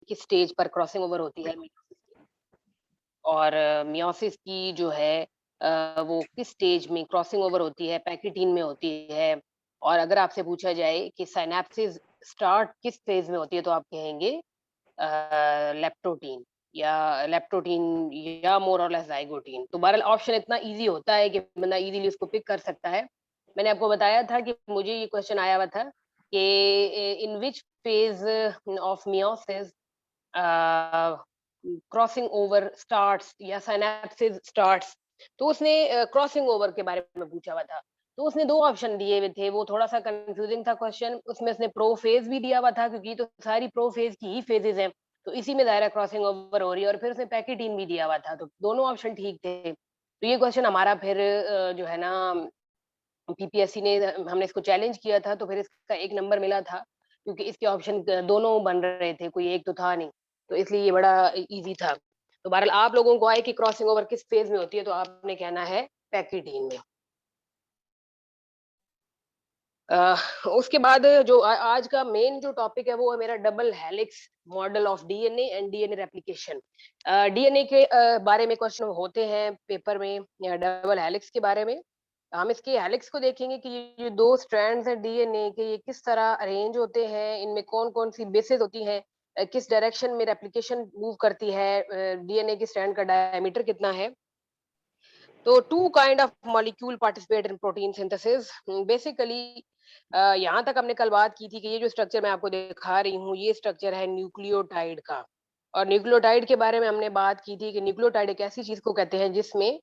किस स्टेज पर crossing over होती है और मियोसिस की जो है वो किस स्टेज में क्रॉसिंग ओवर होती है, पैकेटीन में होती है। और अगर आपसे पूछा जाए कि सिनैप्सिस स्टार्ट किस फेज़ में होती है, तो आप कहेंगे लेप्टोटीन लेप्टोटीन या मोर और लेस ज़ाइगोटीन। तो बहरहाल ऑप्शन इतना ईज़ी होता है कि बंदा ईज़िली उसको पिक कर सकता है। मैंने आपको बताया था कि मुझे ये क्वेश्चन आया हुआ था कि in which phase of meiosis a, crossing over starts या सिनैप्सिस स्टार्ट्स। तो उसने क्रॉसिंग ओवर के बारे में पूछा हुआ था। तो उसने 2 ऑप्शन दिए हुए थे, वो थोड़ा-सा कन्फ्यूजिंग था क्वेश्चन। उसमें उसने प्रो फेज़ भी दिया हुआ था क्योंकि ये तो सारी प्रो फेज़ की ही फेजेज़ हैं, तो इसी में ज़ाहिर है क्रॉसिंग ओवर हो रही है और फिर उसने पैकेटीन भी दिया हुआ था, तो दोनों ऑप्शन ठीक थे। तो ये क्वेश्चन हमारा फिर जो है ना पीपीएससी ने हमने इसको चैलेंज किया था, तो फिर इसका 1 नंबर मिला था, क्योंकि इसके ऑप्शन दोनों बन रहे थे, कोई एक तो था नहीं, तो इसलिए ये बड़ा ईज़ी था। तो बहरहाल आप लोगों को आए कि क्रॉसिंग ओवर किस फेज़ में होती है, तो आपने कहना है पैकेटीन में। अ, उसके बाद जो आज का मेन जो टॉपिक है वो है मेरा double helix model of DNA and DNA replication. DNA के बारे में क्वेश्चन होते हैं पेपर में या डबल हेलिक्स के बारे में। हम इसके हेलिक्स को देखेंगे कि ये जो 2 स्ट्रैंड्स हैं डीएनए के, ये किस तरह अरेंज होते हैं, इनमें कौन-कौन सी बेसेस होती हैं, किस डायरेक्शन में रेप्लिकेशन मूव करती है, डीएनए के स्ट्रैंड का डायमीटर कितना है। तो two kind of molecule participate in protein synthesis. Basically यहाँ तक हमने कल बात की थी कि ये जो स्ट्रक्चर मैं आपको दिखा रही हूँ, ये स्ट्रक्चर है न्यूक्लियोटाइड का। और न्यूक्लियोटाइड के बारे में हमने बात की थी कि न्यूक्लियोटाइड एक ऐसी चीज को कहते हैं जिसमें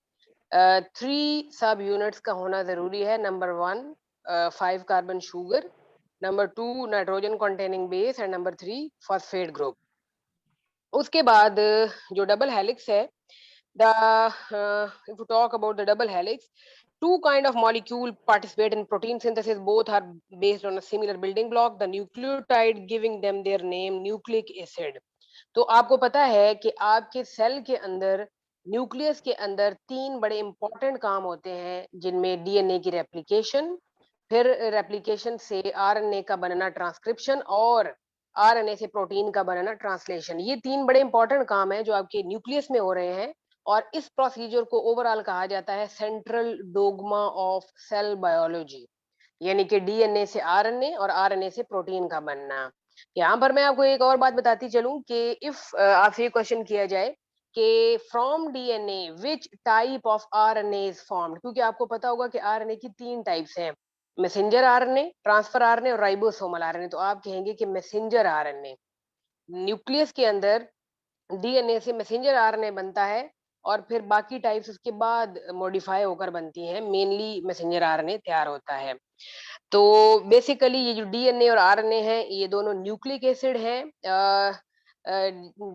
3 सब यूनिट्स का होना जरूरी है। Number 1 5 carbon sugar, number 2 nitrogen containing base and number 3 phosphate group. उसके बाद जो डबल हेलिक्स है, the if you talk about the double helix, two kind of molecule participate in protein synthesis. Both are based on a similar building block, the nucleotide giving them their name nucleic acid. तो आपको पता है कि आपके cell के अंदर nucleus के अंदर 3 बड़े इंपॉर्टेंट काम होते हैं, जिनमें डीएनए की रेप्लिकेशन, फिर रेप्लिकेशन से आरएनए का बनना ट्रांसक्रिप्शन, और आरएनए से प्रोटीन का बनना ट्रांसलेशन। ये 3 बड़े इंपॉर्टेंट काम हैं जो आपके न्यूक्लियस में हो रहे हैं। और इस प्रोसीजर को ओवरऑल कहा जाता है central dogma of cell biology, यानी कि डीएनए से आरएनए और आरएनए से प्रोटीन का बनना। यहाँ पर मैं आपको एक और बात बताती चलूं कि इफ आपसे ये क्वेश्चन किया जाए कि from DNA which type of RNA is formed, क्योंकि आपको पता होगा कि आरएनए की 3 टाइप्स हैं, मैसेंजर आरएनए, ट्रांसफर आरएनए और राइबोसोमल आरएनए। तो आप कहेंगे कि मैसेंजर आरएनए, न्यूक्लियस के अंदर डीएनए से मैसेंजर आरएनए बनता है और फिर बाकी टाइप्स उसके बाद मॉडिफाई होकर बनती हैं, मेनली मैसेंजर आरएनए तैयार होता है। तो बेसिकली ये जो डीएनए और आरएनए हैं, ये दोनों न्यूक्लिक एसिड हैं,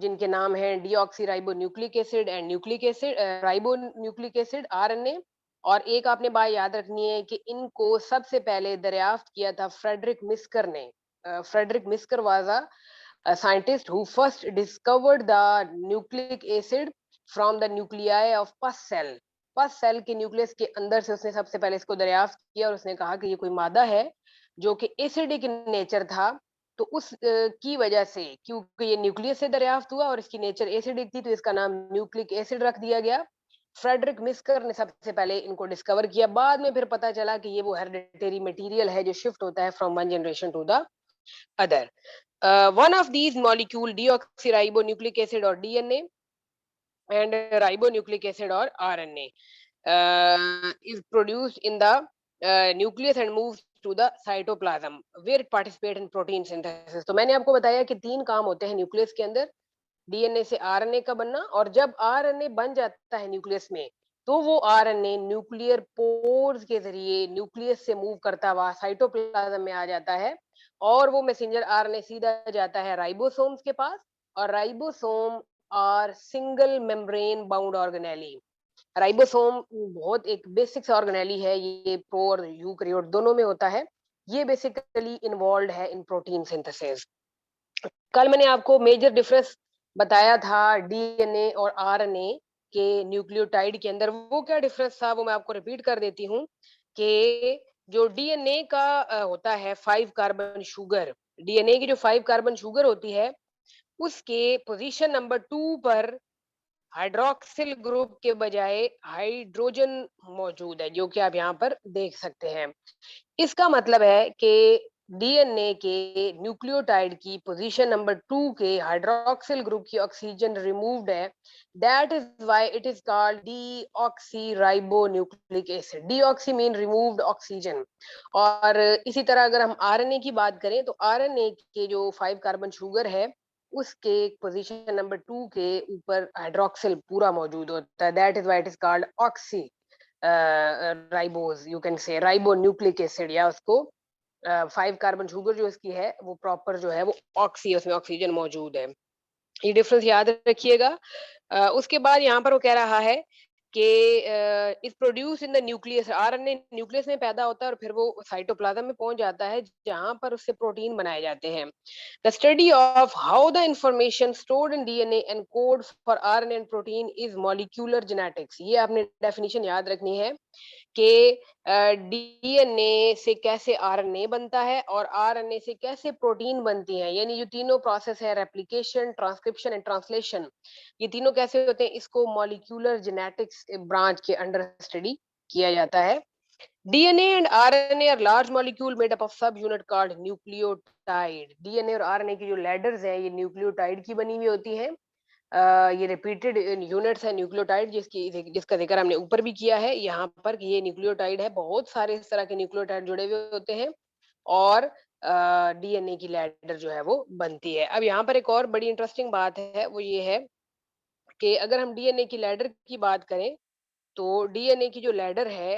जिनके नाम हैं deoxy ribo nucleic acid and nucleic acid, ribo nucleic acid RNA. और एक आपने बात याद रखनी है कि इनको सबसे पहले दरियाफ्त किया था फ्रेडरिक मिस्कर ने। Friedrich Miescher was a scientist who first discovered the nucleic acid from the nuclei of pus cell. पस सेल के न्यूक्लियस के अंदर से उसने सबसे पहले इसको दरियाफ्त किया और उसने कहा कि ये कोई मादा है जो कि एसिडिक इन नेचर था। तो उस की वजह से, क्योंकि ये न्यूक्लियस से दरियाफ्त हुआ और इसकी नेचर एसिडिक थी, तो इसका नाम न्यूक्लिक एसिड रख दिया गया। फ्रेडरिक मिस्कर ने सबसे पहले इनको डिस्कवर किया। बाद में फिर पता चला कि ये वो हेरिडिटरी मटेरियल है जो शिफ्ट होता है from one generation to the other. One of these molecule, deoxyribonucleic acid or DNA, and ribonucleic acid or RNA, is produced in the nucleus and moves to the cytoplasm where it participate in protein synthesis. तो मैंने आपको बताया कि 3 काम होते हैं nucleus के अंदर, डीएनए से आरएनए का बनना, और जब आरएनए बन जाता है न्यूक्लियस में, तो वो आरएनए न्यूक्लियर पोर्स के जरिए न्यूक्लियस से मूव करता हुआ साइटोप्लाज्म में आ जाता है, और वो मैसेंजर आरएनए सीधा जाता है राइबोसोम्स के पास। और ribosome are single membrane bound organelle. Ribosome बहुत एक बेसिक सा ऑर्गेनेली है, ये प्रो और यूकैरियोट दोनों में होता है। ये बेसिकली इन्वॉल्व है इन प्रोटीन सिंथेसिस। कल मैंने आपको मेजर डिफरेंस बताया था डीएनए और आरएनए के न्यूक्लियोटाइड के अंदर। वो क्या डिफरेंस था वो मैं आपको रिपीट कर देती हूँ कि जो डीएनए का होता है 5 कार्बन शुगर, डीएनए की जो 5 कार्बन शुगर होती है उसके पोजीशन नंबर 2 पर हाइड्रोक्सिल ग्रुप के बजाय हाइड्रोजन मौजूद है, जो कि आप यहाँ पर देख सकते हैं। इसका मतलब है कि डीएनए के न्यूक्लियोटाइड की पोजीशन नंबर 2 के हाइड्रोक्सिल ग्रुप की ऑक्सीजन रिमूव्ड है। That is why it is called deoxyribonucleic acid. Deoxy mean removed oxygen. और इसी तरह अगर हम आरएनए की बात करें तो आरएनए के जो 5 कार्बन शुगर है उसके पोजीशन नंबर 2 के ऊपर हाइड्रोक्सिल पूरा मौजूद होता है। That is why it is called oxy ribose, you can say ribo nucleic acid, या उसको 5 कार्बन शुगर जो इसकी है वो प्रॉपर जो है वो ऑक्सी, उसमें ऑक्सीजन मौजूद है। ये डिफरेंस याद रखिएगा। उसके बाद यहाँ पर वो कह रहा है कि is produce in the nucleus. RNA nucleus में पैदा होता है और फिर वो साइटोप्लाज्म में पहुंच जाता है, जहां पर उससे प्रोटीन बनाए जाते हैं। The study of how the information stored in DNA and code for RNA and protein is molecular genetics. ये आपने डेफिनेशन याद रखनी है कि डीएनए से कैसे आरएनए बनता है और आरएनए से कैसे प्रोटीन बनती है। यानी जो तीनों प्रोसेस है, रेप्लिकेशन, ट्रांसक्रिप्शन एंड ट्रांसलेशन, ये तीनों कैसे होते हैं, इसको मॉलिक्यूलर जेनेटिक्स ब्रांच के अंडर स्टडी किया जाता है। DNA and RNA are large molecule made up of sub unit called nucleotide. DNA और आरएनए की जो लेडर्स हैं ये न्यूक्लियोटाइड की बनी हुई होती हैं। ये रिपीटेड यूनिट्स है न्यूक्लियोटाइड, जिसका जिक्र हमने ऊपर भी किया है यहाँ पर कि ये न्यूक्लियोटाइड है। बहुत सारे इस तरह के न्यूक्लियोटाइड जुड़े हुए होते हैं और डीएनए की लैडर जो है वो बनती है। अब यहाँ पर एक और बड़ी इंटरेस्टिंग बात है, वो ये है कि अगर हम डीएनए की लैडर की बात करें तो डीएनए की जो लैडर है,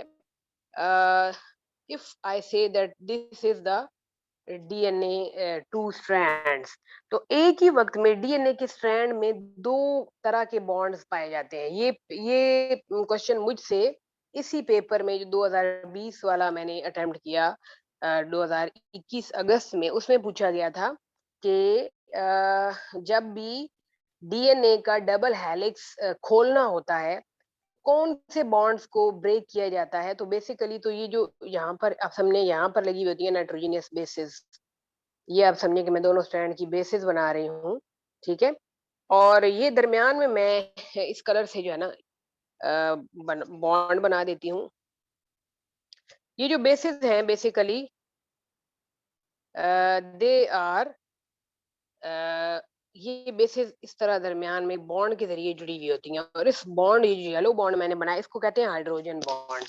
if I say that this is the DNA 2 strands, तो एक ही वक्त में डीएनए के स्ट्रैंड में 2 तरह के बॉन्ड्स पाए जाते हैं। ये क्वेश्चन मुझसे इसी पेपर में जो 2020 वाला मैंने अटेम्प्ट किया, 2021 अगस्त में, उसमें पूछा गया था कि जब भी डीएनए का डबल हेलिक्स खोलना होता है, कौन से बॉन्ड्स को ब्रेक किया जाता है। तो बेसिकली तो ये जो यहाँ पर आप सामने यहाँ पर लगी हुई होती है नाइट्रोजनियस बेसिस, ये आप समझिए कि मैं दोनों स्ट्रैंड की बेसिस बना रही हूँ, ठीक है। और ये दरमियान में मैं इस कलर से जो है ना बॉन्ड बना देती हूँ। ये जो बेसिस हैं बेसिकली दे आर, ये बेसिस इस तरह दरमियान में बॉन्ड के जरिए जुड़ी हुई होती हैं, और इस बॉन्ड, ये जो येलो बॉन्ड मैंने बनाया, इसको कहते हैं हाइड्रोजन बॉन्ड,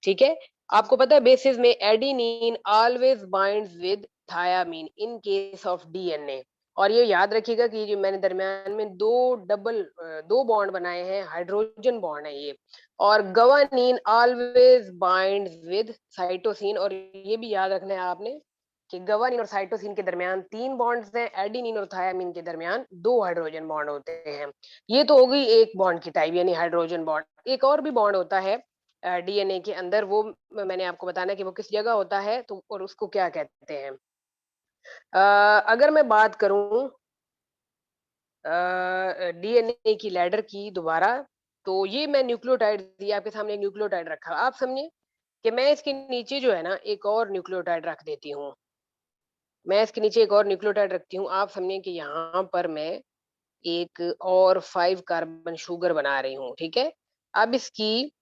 ठीक है। आपको पता है बेसिस में adenine always binds with thymine in case of DNA. और ये याद रखिएगा कि जो मैंने दरमियान में दो बॉन्ड बनाए हैं, हाइड्रोजन बॉन्ड है ये। और guanine always binds with cytosine, और ये भी याद रखना है आपने कि गवानीन और साइटोसिन के दरमियान 3 बॉन्ड्स हैं, एडेनिन और थायामीन के दरमियान 2 हाइड्रोजन बॉन्ड होते हैं। ये तो हो गई एक बॉन्ड की टाइप, यानी हाइड्रोजन बॉन्ड। एक और भी बॉन्ड होता है डीएनए के अंदर, वो मैंने आपको बताना कि वो किस जगह होता है तो, और उसको क्या कहते हैं। अगर मैं बात करूं डीएनए की लैडर की दोबारा, तो ये मैं न्यूक्लियोटाइड दिया आपके सामने, एक न्यूक्लियोटाइड रखा, आप समझिए कि मैं इसके नीचे जो है ना एक और न्यूक्लियोटाइड रख देती हूँ। मैं इसके नीचे एक और न्यूक्लियोटाइड रखती हूँ, आप समझिए कि यहाँ पर मैं एक और 5 कार्बन शुगर बना रही हूँ, ठीक है। अब इसकी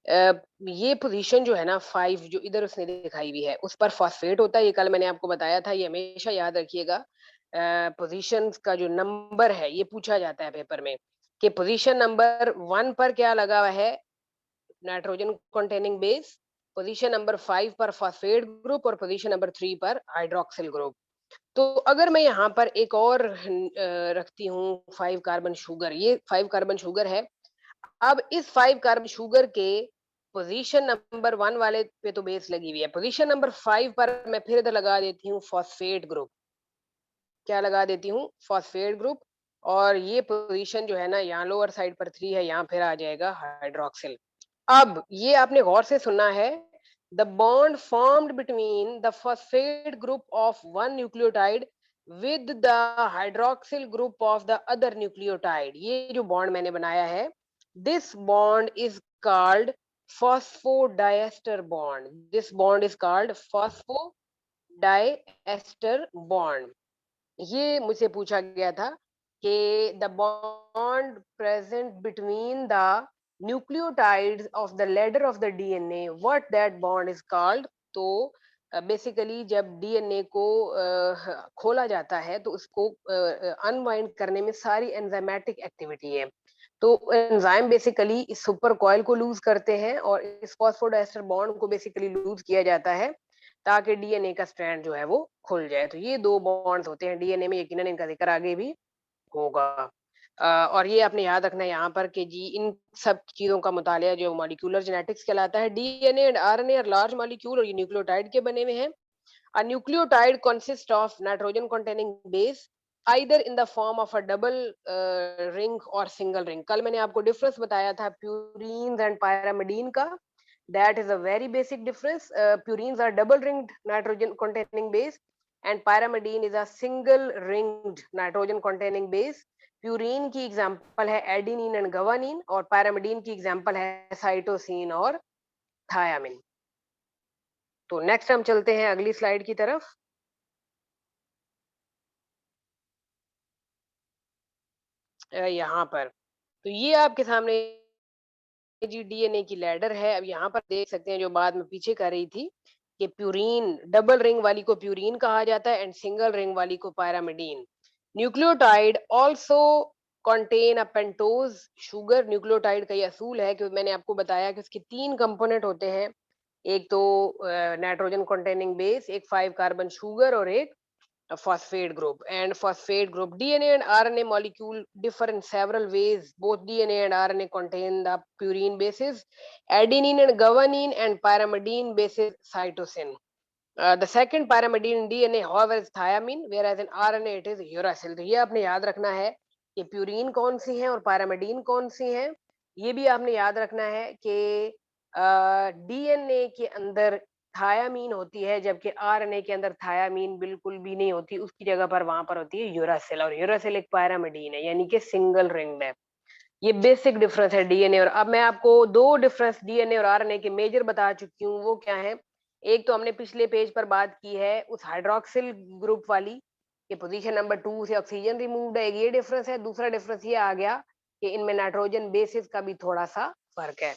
ये पोजीशन जो है ना 5 जो इधर उसने दिखाई हुई है, उस पर फॉस्फेट होता है। ये कल मैंने आपको बताया था, ये हमेशा याद रखिएगा। पोजीशंस का जो नंबर है ये पूछा जाता है पेपर में कि पोजीशन नंबर 1 पर क्या लगा हुआ है, nitrogen containing base, position number 5 पर फॉस्फेट ग्रुप, और पोजीशन नंबर 3 पर हाइड्रोक्सिल ग्रुप। तो अगर मैं यहाँ पर एक और रखती हूँ 5 कार्बन शुगर, ये 5 कार्बन शुगर है। अब इस 5 कार्बन शुगर के पोजीशन नंबर 1 वाले पे तो बेस लगी हुई है, पोजीशन नंबर 5 पर मैं फिर इधर लगा देती हूँ फॉस्फेट ग्रुप। क्या लगा देती हूँ, फॉस्फेट ग्रुप। और ये पोजीशन जो है ना यहाँ लोअर साइड पर 3 है, यहाँ फिर आ जाएगा हाइड्रोक्सिल। अब ये आपने गौर से सुनना है, the bond formed between the phosphate group of one nucleotide with the hydroxyl group of the other nucleotide. ये जो बॉन्ड मैंने बनाया है, this bond is called phosphodiester bond. This bond is called phosphodiester bond. ये मुझसे पूछा गया था कि the bond present between the nucleotides of the ladder of the DNA, what that bond is called. तो बेसिकली जब डीएनए को खोला जाता है तो उसको अनवाइंड करने में सारी एंजाइमेटिक एक्टिविटी है। तो एंजाइम बेसिकली इस सुपर कॉइल को लूज करते हैं और इस फॉस्फोडाइस्टर बॉन्ड को बेसिकली लूज किया जाता है ताकि डीएनए का स्ट्रैंड जो है वो खुल जाए। तो ये दो बॉन्ड्स होते हैं डीएनए में, यकीनन इनका जिक्र आगे भी होगा। और ये आपने याद रखना है यहाँ पर कि जी इन सब चीजों का मुतालिया जो मॉलिक्यूलर जेनेटिक्स कहलाता है। DNA and RNA are large molecule और ये न्यूक्लियोटाइड के बने हुए हैं। A nucleotide consists of nitrogen containing base either in the form of a double ring or single ring। कल मैंने आपको डिफरेंस बताया था प्यूरीन एंड pyrimidine का। That is a very basic difference। Purines are double ringed nitrogen containing base and pyrimidine is a single ringed nitrogen containing base। Purine की example है adenine and guanine और pyrimidine की example है cytosine और thiamine. तो next हम चलते हैं अगली स्लाइड की तरफ। यहाँ पर तो ये आपके सामने जी डीएनए की लैडर है। अब यहाँ पर देख सकते हैं जो बात मैं पीछे कर रही थी कि प्यूरीन डबल रिंग वाली को प्यूरीन कहा जाता है एंड सिंगल रिंग वाली को pyrimidine. Nucleotide also contain a pentose sugar. Nucleotide का ये असूल है कि मैंने आपको बताया कि उसके तीन कंपोनेंट होते हैं, एक तो नाइट्रोजन कंटेनिंग बेस, एक 5 कार्बन शुगर और एक a phosphate group and phosphate group। DNA and RNA molecule differ in several ways। Both DNA and RNA contain the purine bases adenine and guanine and pyrimidine bases cytosine। The second pyrimidine in DNA however is thiamine whereas in RNA it is uracil। तो ये आपने याद रखना है कि purine कौन सी है और पायरामिडीन कौन सी है। ये भी आपने याद रखना है कि डीएनए के अंदर थायामीन होती है जबकि आरएनए के अंदर थायामीन बिल्कुल भी नहीं होती, उसकी जगह पर वहां पर होती है यूरासिल और यूरासिल एक पायरामिडीन है यानी कि सिंगल रिंग्ड है। ये बेसिक डिफरेंस है डीएनए और अब मैं आपको दो डिफरेंस डीएनए और आरएनए के मेजर बता चुकी हूँ। वो क्या है, एक तो हमने पिछले पेज पर बात की है उस हाइड्रोक्सिल ग्रुप वाली कि पोजीशन नंबर 2 से ऑक्सीजन रिमूव्ड है, ये डिफरेंस है। दूसरा डिफरेंस ये आ गया कि इनमें नाइट्रोजन बेसिस का भी थोड़ा सा फर्क है।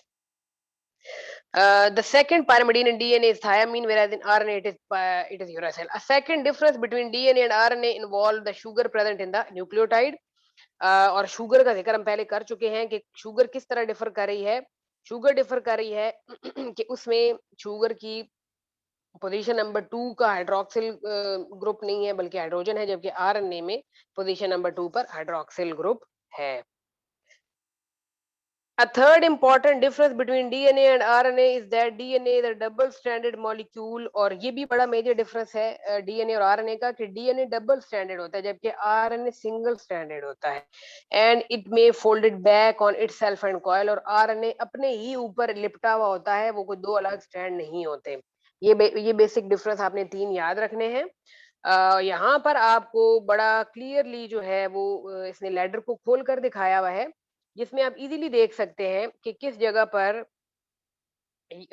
The second pyrimidine in DNA is thiamine, whereas in RNA it is uracil। A second difference between DNA and RNA involve the sugar present in the nucleotide। और शुगर का जिक्र हम पहले कर चुके हैं कि शुगर किस तरह डिफर कर रही है। शुगर डिफर कर रही है कि उसमें शुगर की पोजीशन नंबर 2 का हाइड्रोक्सिल ग्रुप नहीं है बल्कि हाइड्रोजन है, जबकि आरएनए में पोजीशन नंबर 2 पर हाइड्रोक्सिल ग्रुप है। A third important difference between DNA and RNA is that DNA is a double stranded molecule। और ये भी बड़ा मेजर डिफरेंस है डीएनए और आरएनए का कि डीएनए डबल स्ट्रैंडेड होता है जबकि आरएनए सिंगल स्ट्रैंडेड होता है and it may folded back on itself and coil. और आरएनए अपने ही ऊपर लिपटा हुआ होता है, वो कोई दो अलग स्ट्रैंड नहीं होते। ये बेसिक डिफरेंस आपने तीन याद रखने हैं। यहाँ पर आपको बड़ा क्लियरली जो है वो इसने लैडर को खोल कर दिखाया हुआ है जिसमें आप इजीली देख सकते हैं कि किस जगह पर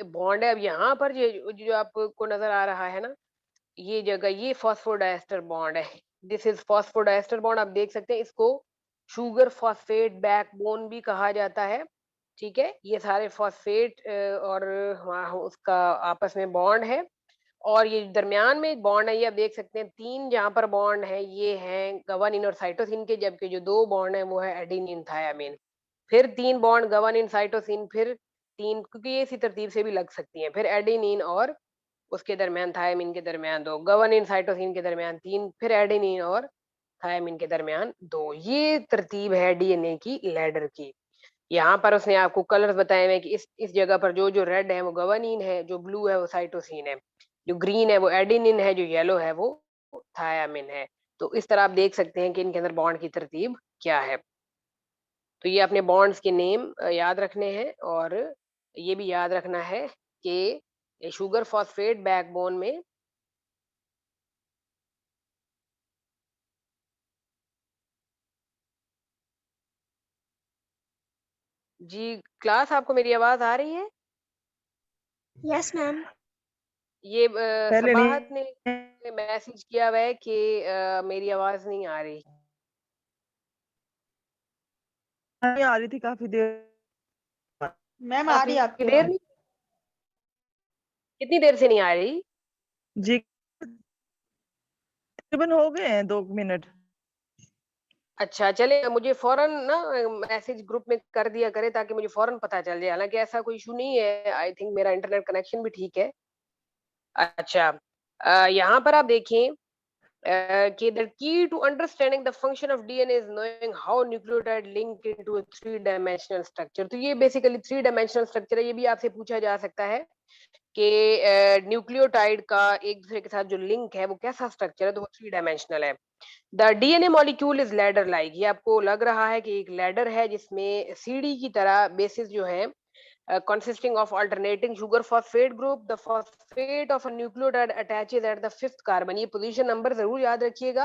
बॉन्ड है। अब यहाँ पर ये जो आपको नजर आ रहा है ना, ये जगह ये फॉस्फोडाइस्टर बॉन्ड है। This is phosphodiester bond. आप देख सकते हैं इसको शुगर फॉस्फेट बैकबोन भी कहा जाता है। ठीक है, ये सारे फॉस्फेट और उसका आपस में बॉन्ड है और ये दरमियान में एक बॉन्ड है। ये आप देख सकते हैं तीन जहाँ पर बॉन्ड है ये हैं गवानिन और साइटोसिन के, जबकि जो दो बॉन्ड है वो है एडेनिन थायामीन। फिर तीन बॉन्ड गवानिन साइटोसिन, फिर तीन, क्योंकि ये इसी तरतीब से भी लग सकती हैं, फिर एडेनिन और उसके दरमियान थायामीन के दरमियान दो, गवानिन साइटोसिन के दरमियान तीन, फिर एडेनिन और थायामीन के दरमियान दो। ये तरतीब है डीएनए की लैडर की। यहाँ पर उसने आपको कलर्स बताए हुए हैं कि इस जगह पर जो जो रेड है वो गवानीन है, जो ब्लू है वो साइटोसिन है, जो ग्रीन है वो एडेनिन है, जो येलो है वो थायामिन है। तो इस तरह आप देख सकते हैं कि इनके अंदर बॉन्ड की तरतीब क्या है। तो ये अपने बॉन्ड्स के नेम याद रखने हैं और ये भी याद रखना है कि शुगर फॉस्फेट बैकबोन में जी। क्लास आपको मेरी आवाज आ रही है? Yes ma'am. ये पहले सबाहत ने नहीं। मैसेज किया हुआ है कि मेरी आवाज नहीं आ रही। नहीं आ रही थी काफी देर। मैम आ रही है आपकी देर आवाज। नहीं, कितनी देर से नहीं आ रही? जी तकरीबन हो गए हैं 2 मिनट। अच्छा चले, मुझे फौरन ना मैसेज ग्रुप में कर दिया करे ताकि मुझे फौरन पता चल जाए। हालांकि ऐसा कोई इशू नहीं है, आई थिंक मेरा इंटरनेट कनेक्शन भी ठीक है। अच्छा, यहाँ पर आप देखें कि the key to understanding the function of DNA is knowing how nucleotide link into a three-dimensional structure। तो ये बेसिकली थ्री डायमेंशनल स्ट्रक्चर है। ये भी आपसे पूछा जा सकता है कि न्यूक्लियोटाइड का एक दूसरे के साथ जो लिंक है वो कैसा स्ट्रक्चर है, तो वो थ्री डायमेंशनल है। The DNA molecule is ladder like. ये आपको लग रहा है कि एक लैडर है जिसमें सीढ़ी की तरह बेसिस जो है consisting of alternating sugar phosphate group. The phosphate of a nucleotide attaches at the fifth carbon। ये पोजीशन नंबर जरूर याद रखिएगा।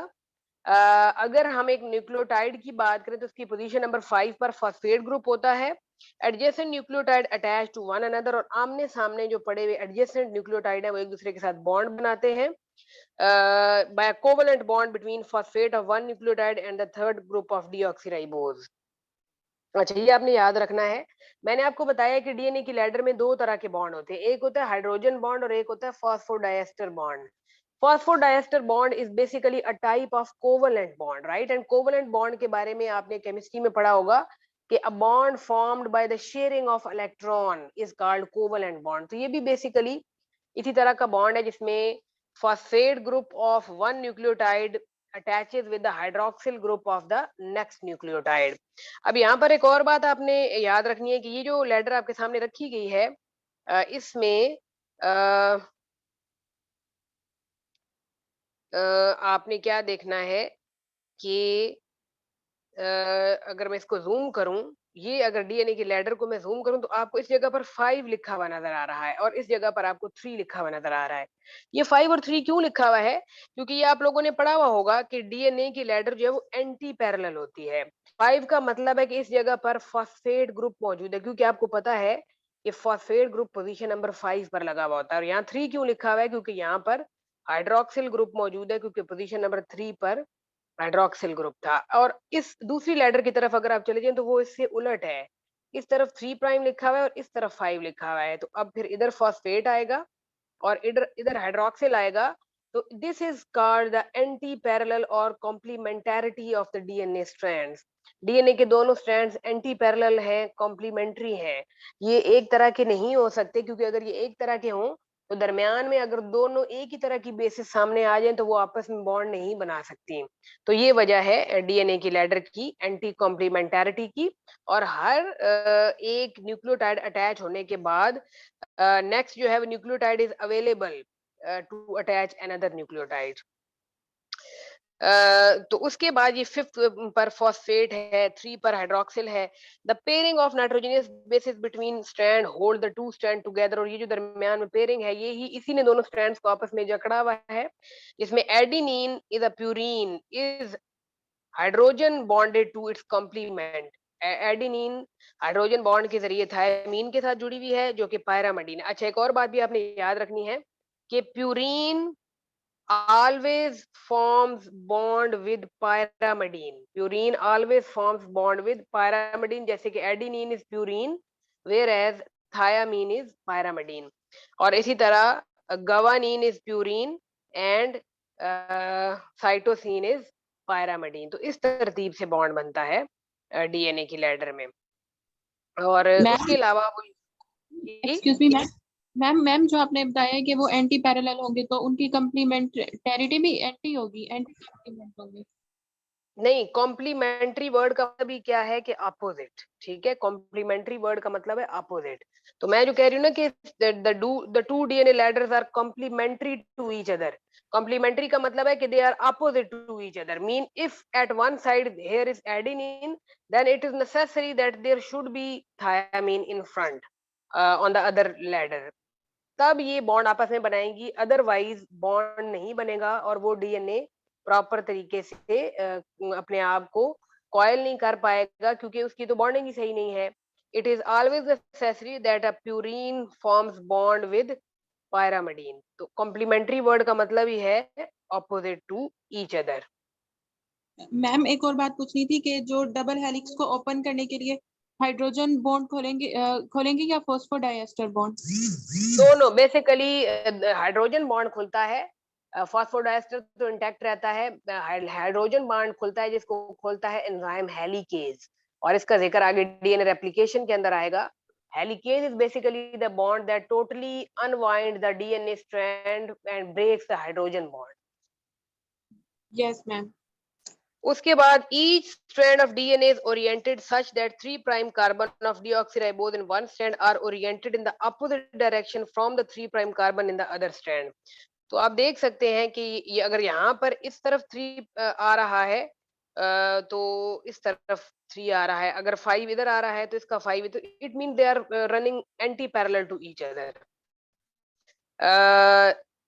अगर हम एक न्यूक्लियोटाइड की बात करें तो उसकी पोजीशन नंबर 5 पर फॉस्फेट ग्रुप होता है। Adjacent nucleotide attach to one another, और आमने सामने जो पड़े हुए एडजेसेंट न्यूक्लियोटाइड है वो एक दूसरे के साथ बॉन्ड बनाते हैं by a covalent bond between phosphate of one nucleotide and the third group of deoxyribose। अच्छा, ये आपने याद रखना है। मैंने आपको बताया कि डीएनए की लैडर में दो तरह के बॉन्ड होते हैं, एक होता है हाइड्रोजन बॉन्ड और एक होता है phosphodiester bond. Phosphodiester bond is basically a type of covalent bond, right. And covalent bond के बारे में आपने केमिस्ट्री में पढ़ा होगा कि a bond formed by the sharing of electron is called covalent bond. तो ये भी बेसिकली इसी तरह का बॉन्ड है जिसमें phosphate group of one nucleotide attaches with the hydroxyl group of the next nucleotide. अब यहाँ पर एक और बात आपने याद रखनी है कि ये जो लेटर आपके सामने रखी गई है इसमें आपने क्या देखना है कि अगर मैं इसको जूम करूं, ये अगर डीएनए की लैडर को मैं जूम करूं तो आपको इस जगह पर 5 लिखा हुआ नजर आ रहा है और इस जगह पर आपको 3 लिखा हुआ नजर आ रहा है। ये 5 और 3 क्यों लिखा हुआ है? क्योंकि ये आप लोगों ने पढ़ा हुआ होगा कि डीएनए की लैडर जो है वो एंटी पैरेलल होती है। 5 का मतलब है कि इस जगह पर फॉस्फेट ग्रुप मौजूद है, क्योंकि आपको पता है कि फॉस्फेट ग्रुप पोजीशन नंबर 5 पर लगा हुआ होता है। और यहाँ 3 क्यों लिखा हुआ है? क्योंकि यहाँ पर हाइड्रोक्सिल ग्रुप मौजूद है, क्योंकि पोजीशन नंबर 3 पर हाइड्रोक्सिल ग्रुप था। और इस दूसरी लैडर की तरफ अगर आप चले जाएं तो वो इससे उलट है, इस तरफ 3 प्राइम लिखा हुआ है और इस तरफ 5 लिखा हुआ है। तो अब फिर इधर फॉस्फेट आएगा और इधर इधर हाइड्रोक्सिल आएगा। तो this is called the anti parallel और complementarity of the DNA strands. DNA के दोनों स्ट्रैंड्स एंटी पैरेलल हैं, कॉम्प्लीमेंट्री हैं। ये एक तरह के नहीं हो सकते, क्योंकि अगर ये एक तरह के हों तो दरमियान में अगर दोनों एक ही तरह की बेसिस सामने आ जाएं तो वो आपस में बॉन्ड नहीं बना सकती। तो ये वजह है डीएनए की लैडर की एंटी कॉम्प्लीमेंटैरिटी की। और हर एक न्यूक्लियोटाइड अटैच होने के बाद नेक्स्ट जो है वो nucleotide is available to attach another nucleotide. तो उसके बाद ये 5th पर फॉस्फेट है, 3 पर हाइड्रोक्सिल है। The pairing of nitrogenous basis between strand hold the two strand together. और ये जो दरमियान में पेयरिंग है ये ही इसी ने दोनों स्ट्रैंड्स को आपस में जकड़ा हुआ है, जिसमें adenine is a purine is hydrogen bonded to its complement. Adenine hydrogen bond के जरिए थायमीन के साथ जुड़ी हुई है जो कि पायरामिडीन है। अच्छा, एक और बात भी आपने याद रखनी है कि purine always forms bond with pyrimidine। Purine always forms bond with pyrimidine, जैसे कि adenine is purine whereas thiamine is pyrimidine। और इसी तरह guanine is purine and cytosine is pyrimidine। तो इस तरतीब से बॉन्ड बनता है डीएनए की लैडर में। और उसके अलावा एक्सक्यूज मी मैम, मैम जो आपने बताया कि वो एंटी पैरेलल होंगे तो उनकी कम्प्लीमेंटैरिटी भी एंटी होगी, एंटी कम्प्लीमेंट होगी। नहीं, कॉम्प्लीमेंट्री वर्ड का मतलब ही क्या है कि अपोजिट, ठीक है। कॉम्प्लीमेंट्री वर्ड का मतलब है अपोजिट। तो मैं जो कह रही हूँ ना कि the two DNA ladders are complementary to each other. Complementary का मतलब है कि they are opposite to each other. Mean if at one side here is adenine, then it is necessary that there should be thiamine in front on the other ladder। तब ये bond आपस में बनाएंगी, otherwise bond नहीं बनेगा और वो DNA proper तरीके से अपने आप को कॉयल नहीं कर पाएगा, क्योंकि उसकी तो बॉन्डिंग ही सही नहीं है। It is always necessary that a purine forms bond with pyrimidine. तो कॉम्प्लीमेंट्री वर्ड का मतलब ही है opposite to each other. Ma'am एक और बात पूछनी थी कि जो डबल हेलिक्स को ओपन करने के लिए हाइड्रोजन बॉन्ड खोलेंगे या फॉस्फोडाइएस्टर बॉन्ड? दोनों बेसिकली हाइड्रोजन बॉन्ड खुलता है, फॉस्फोडाइएस्टर तो इंटैक्ट रहता है, हाइड्रोजन बॉन्ड खुलता है जिसको खोलता है एंजाइम हेलिकेज, और इसका जिक्र आगे डीएनए रेप्लिकेशन के अंदर आएगा। Helicase is basically the bond that totally unwind the DNA strand and breaks the hydrogen bond. Yes ma'am. उसके बाद each strand of DNA is oriented such that 3' carbon of deoxyribose in one strand are oriented in the opposite direction from the 3' carbon in the other strand। तो आप देख सकते हैं कि ये अगर यहाँ पर इस तरफ 3 आ रहा है, तो इस तरफ 3 आ रहा है, अगर 5 इधर आ रहा है तो इसका 5, तो it mean they are running anti parallel to each other.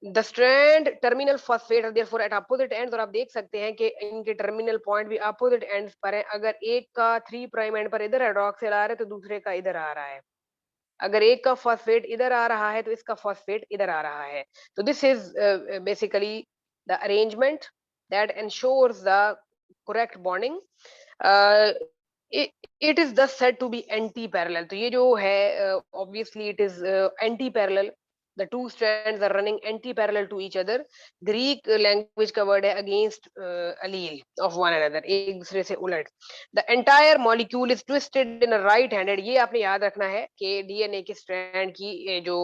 The strand terminal phosphate therefore at opposite ends, और आप देख सकते हैं कि इनके टर्मिनल पॉइंट भी अपोजिट एंड्स पर हैं। अगर एक का 3' एंड पर इधर हाइड्रोक्सिल आ रहा है तो दूसरे का इधर आ रहा है, अगर एक का फॉस्फेट इधर आ रहा है तो इसका फॉस्फेट इधर आ रहा है। तो this is basically the arrangement that ensures the correct bonding. It is thus said to be anti parallel। तो ये जो है obviously it is anti parallel, the two strands are running anti-parallel to each other। Greek language का word है against allele of one another, एक दूसरे से उलट। The entire molecule is twisted in a right-handed, ये आपने याद रखना है कि डीएनए के स्ट्रैंड की ये जो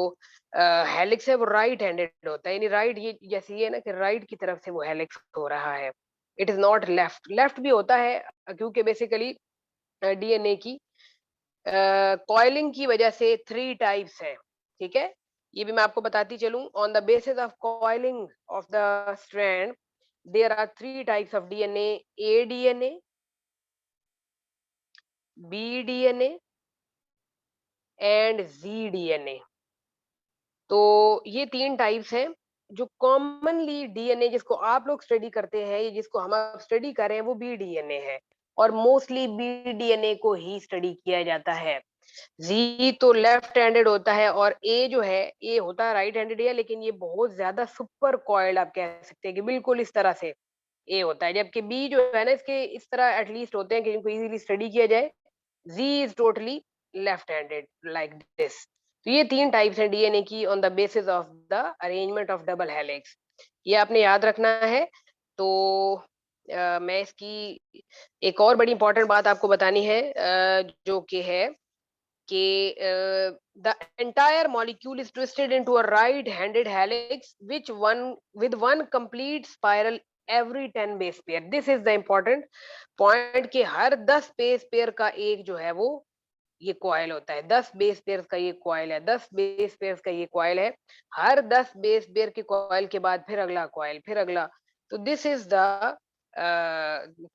हेलिक्स है वो राइट हैंडेड होता है, यानी राइट, ये जैसे ये ना कि राइट की तरफ से वो हेलिक्स हो रहा है, it is not left. Left भी होता है क्योंकि बेसिकली डीएनए की कॉइलिंग की वजह से 3 टाइप्स है, ठीक है, ये भी मैं आपको बताती चलूं। On the basis of coiling of the strand there are 3 types of DNA, A DNA, B DNA and G DNA. तो ये 3 टाइप्स हैं जो कॉमनली डीएनए जिसको आप लोग स्टडी करते हैं, ये जिसको हम आप स्टडी कर रहे हैं वो बी डीएनए है, और मोस्टली बी डीएनए को ही स्टडी किया जाता है। जी तो लेफ्ट हैंडेड होता है, और ए जो है ए होता है राइट हैंडेड है, लेकिन ये बहुत ज्यादा सुपर कॉइल्ड आप कह सकते हैं कि बिल्कुल इस तरह से ए होता है, जबकि बी जो है ना इसके इस तरह एटलीस्ट होते हैं कि इनको इजीली स्टडी किया जाए। Z is totally left handed like this. तो ये 3 टाइप्स हैं डीएनए की on the basis of the arrangement of double helix, ये आपने याद रखना है। तो मैं इसकी एक और बड़ी इंपॉर्टेंट बात आपको बतानी है, जो कि है कि the entire molecule is twisted into a right-handed helix which one with one complete spiral every 10 base pair। This is the important point कि हर 10 बेस पेयर का एक जो है वो ये कॉइल होता है, 10 बेस पेयर का ये कॉइल है, 10 बेस पेयर का ये कॉइल है, हर 10 बेस पेयर के कॉइल के बाद फिर अगला कॉइल, फिर अगला। तो this is the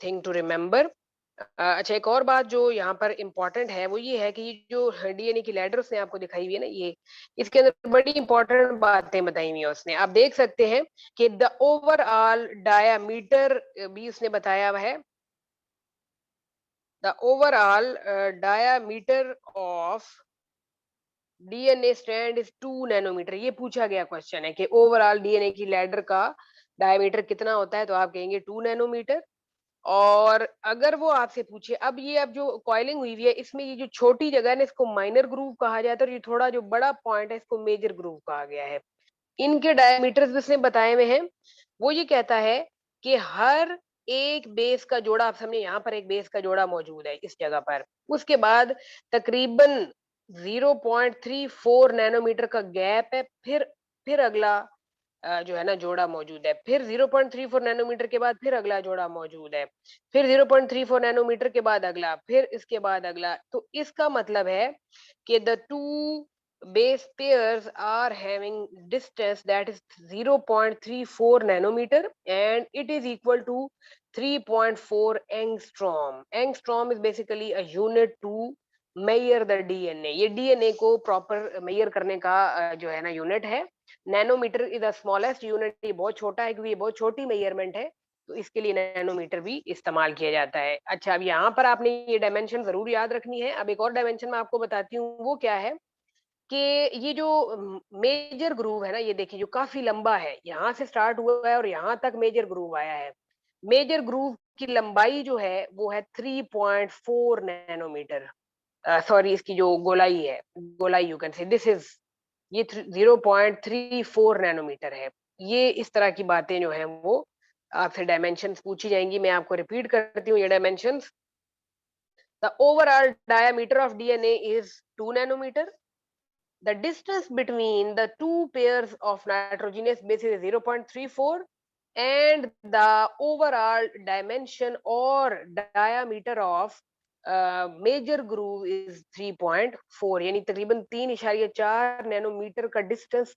thing to remember. अच्छा, एक और बात जो यहाँ पर इम्पोर्टेंट है वो ये है कि ये जो डीएनए की लैडर उसने आपको दिखाई हुई है ना, ये इसके अंदर बड़ी इंपॉर्टेंट बातें बताई हुई है उसने। आप देख सकते हैं कि द ओवरऑल डायामीटर भी उसने बताया हुआ है। The overall diameter of DNA strand is 2 nanometre. ये पूछा गया क्वेश्चन है कि ओवरऑल डीएनए की लैडर का डायमीटर कितना होता है, तो आप कहेंगे 2 नैनोमीटर। और अगर वो आपसे पूछे, अब ये अब जो कॉइलिंग हुई हुई है इसमें ये जो छोटी जगह है ना इसको माइनर ग्रूव कहा जाता है, और ये थोड़ा जो बड़ा पॉइंट है इसको मेजर ग्रूव कहा गया है। इनके डायमीटर्स भी इसने बताए हुए हैं। वो ये कहता है कि हर एक बेस का जोड़ा, आप समझे यहाँ पर एक बेस का जोड़ा मौजूद है इस जगह पर, उसके बाद तकरीबन 0.34 नैनोमीटर का गैप है, फिर अगला जो है ना जोड़ा मौजूद है, फिर 0.34 नैनोमीटर के बाद फिर अगला जोड़ा मौजूद है, फिर 0.34 नैनोमीटर के बाद अगला, फिर इसके बाद अगला। तो इसका मतलब है कि the to base pairs are having distance that is 0.34 nanometer and it is equal to 3.4 angstrom। angstrom is basically a unit to measure the DNA। ये DNA को प्रॉपर मेजर करने का जो है ना यूनिट है। Nanometre is the smallest unit, ये बहुत छोटा है क्योंकि ये बहुत छोटी मेजरमेंट है, तो इसके लिए नैनोमीटर भी इस्तेमाल किया जाता है। अच्छा, अब यहाँ पर आपने ये डायमेंशन जरूर याद रखनी है। अब एक और डायमेंशन मैं आपको बताती हूँ, वो क्या है कि ये जो मेजर ग्रूव है ना, ये देखिए जो काफी लंबा है, यहाँ से स्टार्ट हुआ है और यहाँ तक मेजर ग्रूव आया है। मेजर ग्रूव की लंबाई जो है वो है 3.4 नैनोमीटर। सॉरी, इसकी जो गोलाई है, गोलाई you can say this is, ये 0.34 नैनोमीटर है। ये इस तरह की बातें जो हैं वो आपसे डायमेंशंस पूछी जाएंगी। मैं आपको रिपीट करती हूँ ये dimensions. The overall diameter of DNA is 2 nanometre. The distance between the two pairs of nitrogenous bases is 0.34, and the overall dimension or diameter of major groove is 3.4, यानी तकरीबन 3.4 नैनोमीटर का डिस्टेंस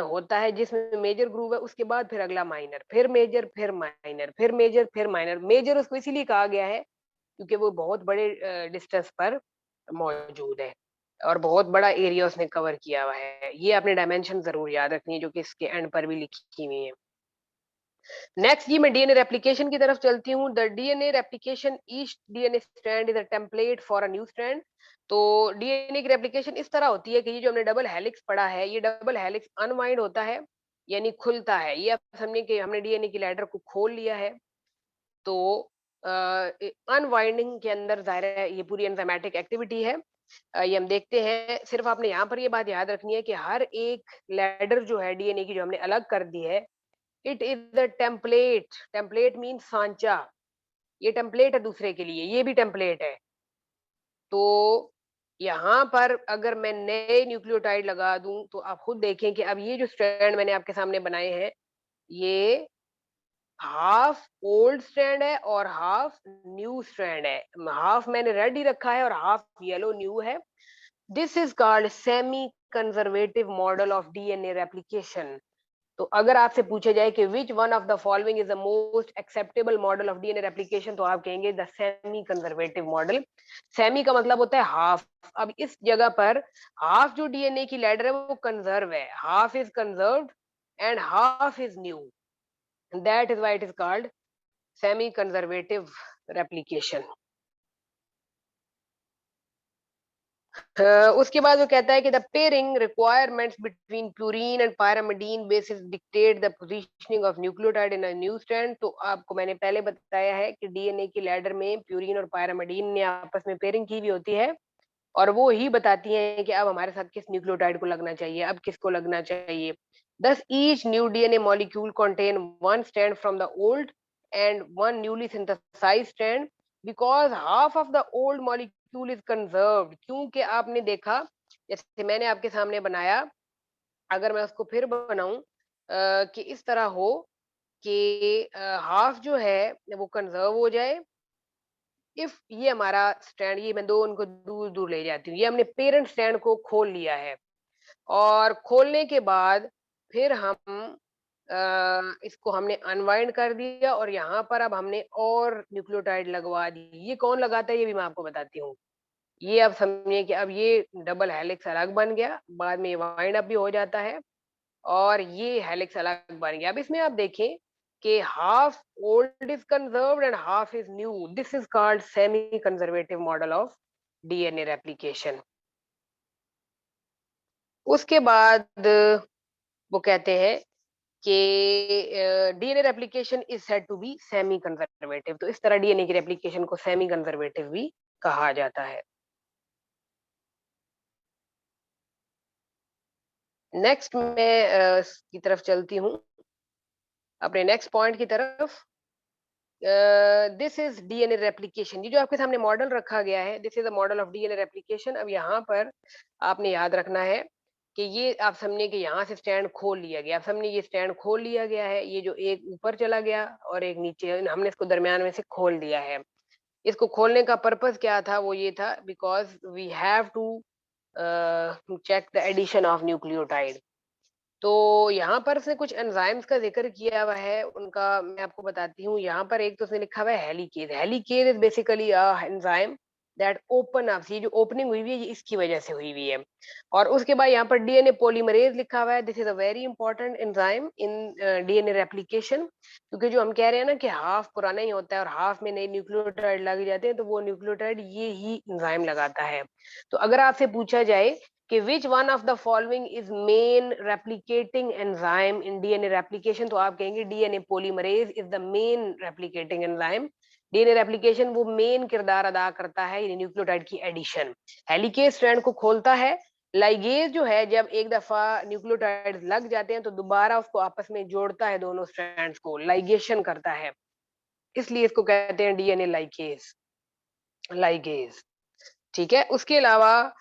होता है जिसमें major groove है, उसके बाद फिर अगला माइनर, फिर मेजर, फिर माइनर, फिर मेजर, फिर माइनर। मेजर उसको इसीलिए कहा गया है क्योंकि वो बहुत बड़े डिस्टेंस पर मौजूद है और बहुत बड़ा एरिया उसने कवर किया हुआ है। ये आपने डायमेंशन जरूर याद रखनी है जो कि इसके एंड पर भी लिखी हुई है। नेक्स्ट जी मैं डीएनए रेप्लिकेशन की तरफ चलती हूँ। The DNA replication, each DNA strand is a template for a new strand. तो डीएनए की रेप्लिकेशन इस तरह होती है कि ये जो हमने डबल हेलिक्स पढ़ा है, ये डबल हेलिक्स अनवाइंड होता है यानी खुलता है। ये आप समझे कि हमने डीएनए की लैडर को खोल लिया है। तो अनवाइंडिंग के अंदर जाहिर है ये पूरी एंजाइमेटिक एक्टिविटी है। ये हम देखते हैं। सिर्फ आपने यहाँ पर ये बात याद रखनी है कि हर एक लैडर जो है डीएनए की जो हमने अलग कर दी है, it is the template. Template mean सांचा। ये टेम्पलेट है दूसरे के लिए, ये भी टेम्पलेट है। तो यहाँ पर अगर मैं नए न्यूक्लियोटाइड लगा दूं तो आप खुद देखें कि अब ये जो स्ट्रैंड मैंने आपके सामने बनाए हैं, ये हाफ ओल्ड स्ट्रैंड है और हाफ न्यू स्ट्रैंड है। हाफ मैंने रेड ही रखा है और हाफ येलो न्यू है। This is called semi conservative model of DNA replication. तो अगर आपसे पूछा जाए कि which one of the following is the most acceptable model of DNA replication, तो आप कहेंगे the semi conservative model. Semi का मतलब होता है हाफ। अब इस जगह पर हाफ जो डीएनए की लैडर है वो कंजर्व है, half is conserved and half is new. That is why it is called semi conservative replication. उसके बाद वो कहता है कि the pairing requirements between purine and pyrimidine basis dictate the positioning of nucleotide in a new strand. तो आपको मैंने पहले बताया है कि डीएनए की लैडर में प्यूरीन और पायरामिडीन ने आपस में पेयरिंग की हुई होती है और वो ही बताती हैं कि अब हमारे साथ किस न्यूक्लियोटाइड को लगना चाहिए, अब किसको लगना चाहिए। Thus, each new DNA molecule contain one strand from the old and one newly synthesized strand because half of the old molecule is conserved। क्योंकि आपने देखा, जैसे मैंने आपके सामने बनाया, अगर मैं उसको फिर बनाऊं कि इस तरह हो कि हाफ जो है वो कंजर्व हो जाए। इफ ये हमारा स्टैंड, ये मैं दो उनको दूर दूर ले जाती हूँ, ये हमने पेरेंट स्टैंड को खोल लिया है और खोलने के बाद फिर हम इसको हमने अनवाइंड कर दिया और यहाँ पर अब हमने और न्यूक्लियोटाइड लगवा दी। ये कौन लगाता है ये भी मैं आपको बताती हूँ। ये अब समझिए कि अब ये डबल हेलिक्स अलग बन गया, बाद में ये वाइंड अप भी हो जाता है और ये हेलिक्स अलग बन गया। अब इसमें आप देखें कि half old is conserved and half is new. This is called semi conservative model of DNA replication. उसके बाद वो कहते हैं कि DNA replication is said to be semi conservative. तो इस तरह डीएनए की रेप्लिकेशन को सेमी कंजर्वेटिव भी कहा जाता है। नेक्स्ट मैं की तरफ चलती हूँ, अपने नेक्स्ट पॉइंट की तरफ। This is DNA replication. ये जो आपके सामने मॉडल रखा गया है, this is a model of DNA replication. अब यहाँ पर आपने याद रखना है कि ये आप समझिए कि यहाँ से स्टैंड खोल लिया गया। आप समझिए ये स्टैंड खोल लिया गया है, ये जो एक ऊपर चला गया और एक नीचे, हमने इसको दरमियान में से खोल दिया है। इसको खोलने का पर्पस क्या था? वो ये था because we have to check the addition of nucleotide. तो यहाँ पर उसने कुछ एंजाइम्स का जिक्र किया हुआ है, उनका मैं आपको बताती हूँ। यहाँ पर एक तो उसने लिखा हुआ है helicase. Helicase is basically a enzyme that open up. ये जो ओपनिंग हुई हुई है ये इसकी वजह से हुई हुई है। और उसके बाद यहाँ पर डीएनए पॉलीमरेज लिखा हुआ है। This is a very important enzyme in DNA replication, क्योंकि जो हम कह रहे हैं ना कि हाफ पुराना ही होता है और हाफ में नए न्यूक्लियोटाइड लग जाते हैं, तो वो न्यूक्लियोटाइड ये ही एंजाइम लगाता है। तो अगर आपसे पूछा जाए कि which one of the following is main replicating enzyme in DNA replication, तो आप कहेंगे DNA polymerase is the main replicating enzyme. DNA replication वो मेन किरदार अदा करता है न्यूक्लियोटाइड की एडिशन, हेलिकेज स्ट्रैंड को खोलता है। लाइगेज जो है जब एक दफा न्यूक्लियोटाइड लग जाते हैं तो दोबारा उसको आपस में जोड़ता है, दोनों स्ट्रैंड्स को लाइगेशन करता है, इसलिए इसको कहते हैं डीएनए लाइगेज। लाइगेज ठीक है। उसके अलावा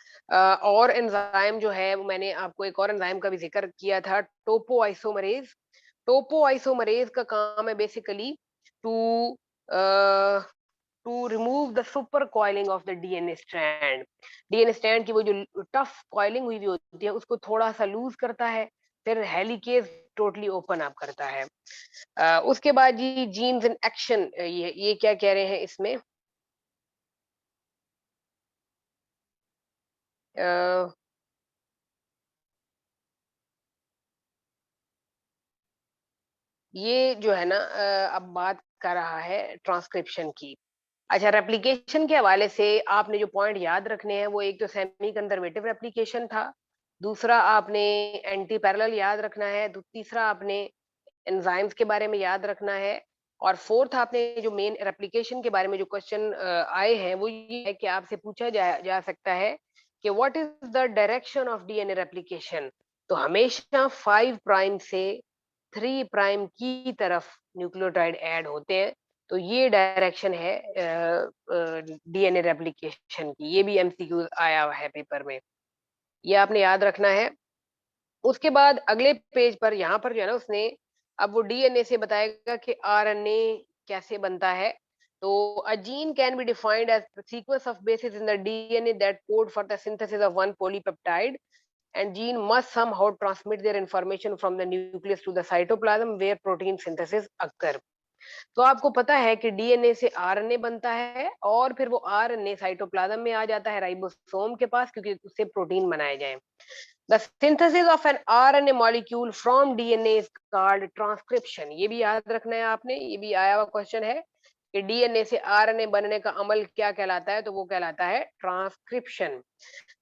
और एंजाइम जो है वो मैंने आपको एक और एंजाइम का भी जिक्र किया था, टोपोआइसोमरेज। टोपोआइसोमरेज का काम है basically to to remove the super coiling of the DNA strand. DNA strand की वो जो टफ कॉइलिंग हुई होती है उसको थोड़ा सा लूज करता है, फिर हेलिकेज टोटली ओपन अप करता है। उसके बाद जी जीन्स इन एक्शन, ये क्या कह रहे हैं इसमें, ये जो है ना अब बात कर रहा है ट्रांसक्रिप्शन की। अच्छा, रेप्लिकेशन के हवाले से आपने जो पॉइंट याद रखने हैं वो एक तो सेमी कंजर्वेटिव रेप्लिकेशन था, दूसरा आपने एंटी पैरेलल याद रखना है, तीसरा आपने एंजाइम्स के बारे में याद रखना है, और फोर्थ आपने जो मेन रेप्लिकेशन के बारे में जो क्वेश्चन आए हैं वो ये है कि आपसे पूछा जा सकता है कि what is the direction of DNA replication. तो हमेशा 5 प्राइम से 3 प्राइम की तरफ न्यूक्लियोटाइड ऐड होते हैं, तो ये डायरेक्शन है डीएनए रेप्लिकेशन की। ये भी एमसीक्यू आया हुआ है पेपर में, ये आपने याद रखना है। उसके बाद अगले पेज पर यहाँ पर जो है ना उसने अब वो डीएनए से बताएगा कि आरएनए कैसे बनता है। तो a gene can be defined as the sequence of bases in the DNA that code for the synthesis of one polypeptide, and gene must somehow transmit their information from the nucleus to the cytoplasm where protein synthesis occur। तो आपको पता है कि DNA से RNA बनता है और फिर वो आरएनए साइटोप्लाज्म में आ जाता है राइबोसोम के पास, क्योंकि उससे प्रोटीन बनाए जाए। The synthesis of an RNA molecule from DNA is called transcription। ये भी याद रखना है आपने, ये भी आया हुआ क्वेश्चन है कि डीएनए से आरएनए बनने का अमल क्या कहलाता है, तो वो कहलाता है ट्रांसक्रिप्शन।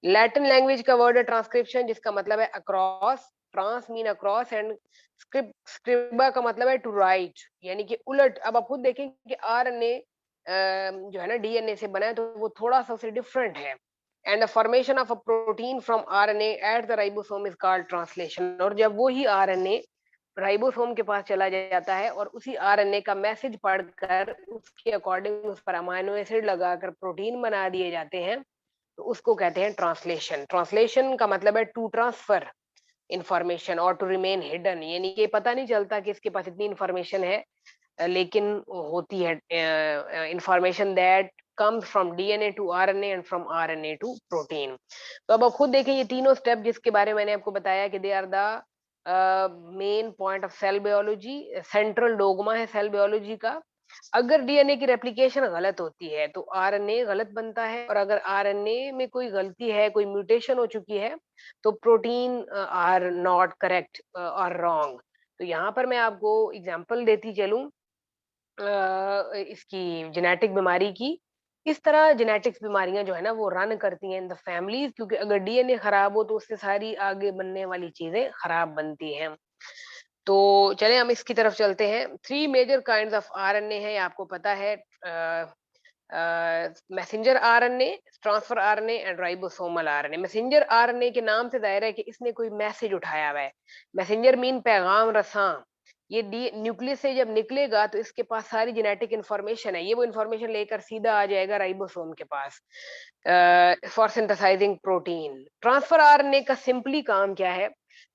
लैटिन लैंग्वेज का वर्ड है ट्रांसक्रिप्शन, जिसका मतलब है across. Trans mean across and स्क्रिबा का मतलब है टू राइट, यानी कि उलट। अब आप खुद देखें कि आरएनए जो है ना डीएनए से बना है तो वो थोड़ा सा उससे डिफरेंट है। And the formation of a protein from RNA at the ribosome is called translation. और जब वो ही आरएनए राइबोसोम के पास चला जाता है और उसी आरएनए का मैसेज पढ़कर उसके अकॉर्डिंग उस पर अमाइनो एसिड लगाकर प्रोटीन बना दिए जाते हैं, तो उसको कहते हैं ट्रांसलेशन। ट्रांसलेशन का मतलब है टू ट्रांसफर इंफॉर्मेशन और टू रिमेन हिडन, यानी कि पता नहीं चलता कि इसके पास इतनी इंफॉर्मेशन है, लेकिन होती है information that comes from DNA to RNA and from RNA to protein। तो अब आप खुद देखें ये तीनों स्टेप जिसके बारे में मैंने आपको बताया कि they are the main point of cell biology, central dogma है सेल बायोलॉजी का। अगर डीएनए की रेप्लिकेशन गलत होती है तो आरएनए गलत बनता है, और अगर आरएनए में कोई गलती है, कोई म्यूटेशन हो चुकी है, तो प्रोटीन आर नॉट करेक्ट और रॉन्ग। तो यहाँ पर मैं आपको एग्जांपल देती चलूं इसकी जेनेटिक बीमारी की। इस तरह जेनेटिक्स बीमारियां जो है ना वो रन करती हैं इन द फैमिलीज, क्योंकि अगर डीएनए खराब हो तो उससे सारी आगे बनने वाली चीजें खराब बनती हैं। तो चलें हम इसकी तरफ चलते हैं। 3 मेजर काइंड्स ऑफ आरएनए है, आपको पता है, messenger RNA, transfer RNA and ribosomal RNA. Messenger RNA के नाम से जाहिर है कि इसने कोई मैसेज उठाया हुआ है। मैसेंजर मीन पैगाम रसां। ये डी न्यूक्लियस से जब निकलेगा तो इसके पास सारी जेनेटिक इंफॉर्मेशन है, ये वो इंफॉर्मेशन लेकर सीधा आ जाएगा राइबोसोम के पास for synthesising protein. Transfer RNA का सिंपली काम क्या है?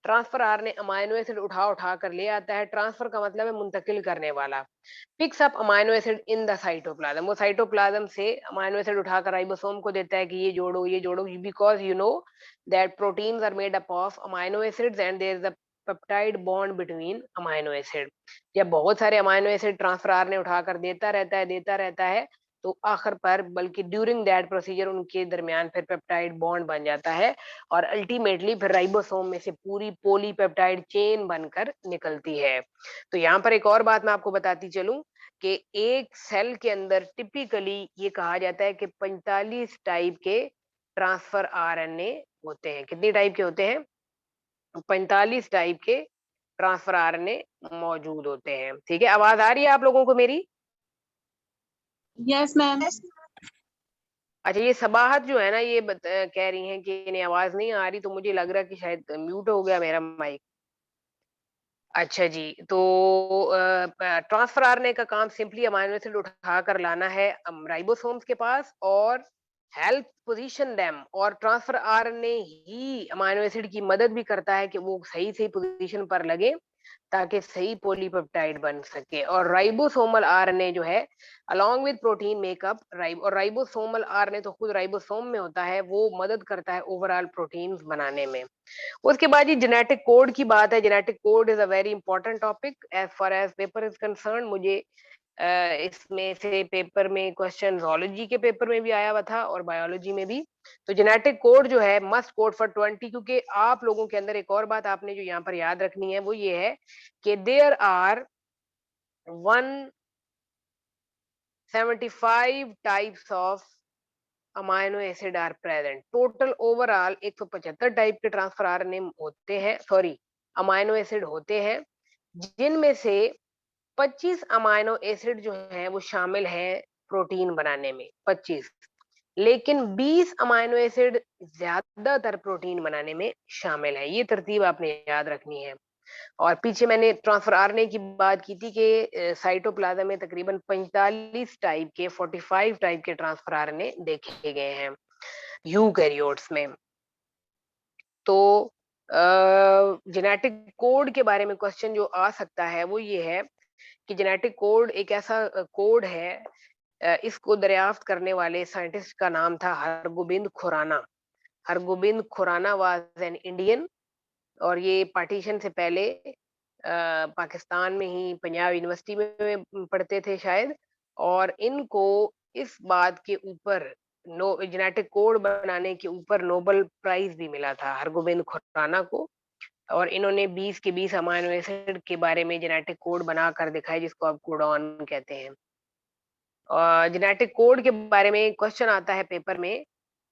ट्रांसफर आरएनए अमाइनो एसिड उठा कर ले आता है। ट्रांसफर का मतलब है मुंतकिल करने वाला। Picks up amino acid in the cytoplasm, वो साइटोप्लाज्म से अमाइनो एसिड उठाकर राइबोसोम को देता है कि ये जोड़ो, because you know that proteins are made up of amino acids and there is a peptide bond between amino acid. जब बहुत सारे अमाइनो एसिड ट्रांसफर आरएनए उठाकर देता रहता है तो आखिर पर, बल्कि ड्यूरिंग दैट प्रोसीजर उनके दरमियान फिर पेप्टाइड बॉन्ड बन जाता है और अल्टीमेटली फिर राइबोसोम में से पूरी पॉलीपेप्टाइड चेन बनकर निकलती है। तो यहाँ पर एक और बात मैं आपको बताती चलूं कि एक सेल के अंदर टिपिकली ये कहा जाता है कि 45 टाइप के ट्रांसफर आरएनए होते हैं। कितनी टाइप के होते हैं? 45 टाइप के ट्रांसफर आरएनए मौजूद होते हैं। ठीक है, आवाज आ रही है आप लोगों को मेरी? Yes ma'am. अच्छा, ये सबाहत जो है ना, ये कह रही हैं कि इन्हें आवाज नहीं आ रही, तो मुझे लग रहा है कि शायद म्यूट हो गया मेरा माइक। अच्छा जी, तो ट्रांसफर आरएनए का काम सिंपली अमाइनो एसिड उठा कर लाना है राइबोसोम्स के पास और हेल्प पोजीशन देम, और ट्रांसफर आरएनए ही अमाइनो एसिड की मदद भी करता है कि वो सही सही पोजीशन पर लगे ताकि सही पॉलीपेप्टाइड बन सके। और राइबोसोमल आरएनए जो है अलोंग विद प्रोटीन मेकअप और राइबोसोमल आरएनए तो खुद राइबोसोम में होता है, वो मदद करता है ओवरऑल प्रोटीन्स बनाने में। उसके बाद ये जेनेटिक कोड की बात है। Genetic code is a very important topic as far as paper is concern. मुझे इसमें से पेपर में क्वेश्चन zoology के पेपर में भी आया हुआ था और बायोलॉजी में भी। तो जेनेटिक कोड जो है मस्ट कोड फॉर 20, क्योंकि आप लोगों के अंदर एक और बात आपने जो यहाँ पर याद रखनी है वो ये है कि there are 175 types of amino acid are present. Total overall 175 type के ट्रांसफर आरएनए होते हैं, सॉरी अमाइनो एसिड होते हैं, जिनमें से 25 अमाइनो एसिड जो है वो शामिल है प्रोटीन बनाने में, 25। लेकिन 20 अमाइनो एसिड ज्यादातर प्रोटीन बनाने में शामिल है। ये तरतीब आपने याद रखनी है। और पीछे मैंने ट्रांसफर आरएनए की बात की थी कि साइटोप्लाज्म में तकरीबन 45 टाइप के 45 टाइप के ट्रांसफर आरएनए देखे गए हैं यूकैरियोट्स में। तो जेनेटिक कोड के बारे में क्वेश्चन जो आ सकता है वो ये है कि जेनेटिक कोड एक ऐसा कोड है, इसको दरियाफ्त करने वाले साइंटिस्ट का नाम था Hargobind Khorana. Hargobind Khorana was an Indian, और ये पार्टीशन से पहले पाकिस्तान में ही पंजाब यूनिवर्सिटी में पढ़ते थे शायद। और इनको इस बात के ऊपर जेनेटिक कोड बनाने के ऊपर नोबेल प्राइज भी मिला था हरगोबिंद खुराना को। और इन्होंने 20 के 20 अमाइनो एसिड के बारे में जेनेटिक कोड बना कर दिखाया, जिसको आप कोडॉन कहते हैं। और जेनेटिक कोड के बारे में क्वेश्चन आता है पेपर में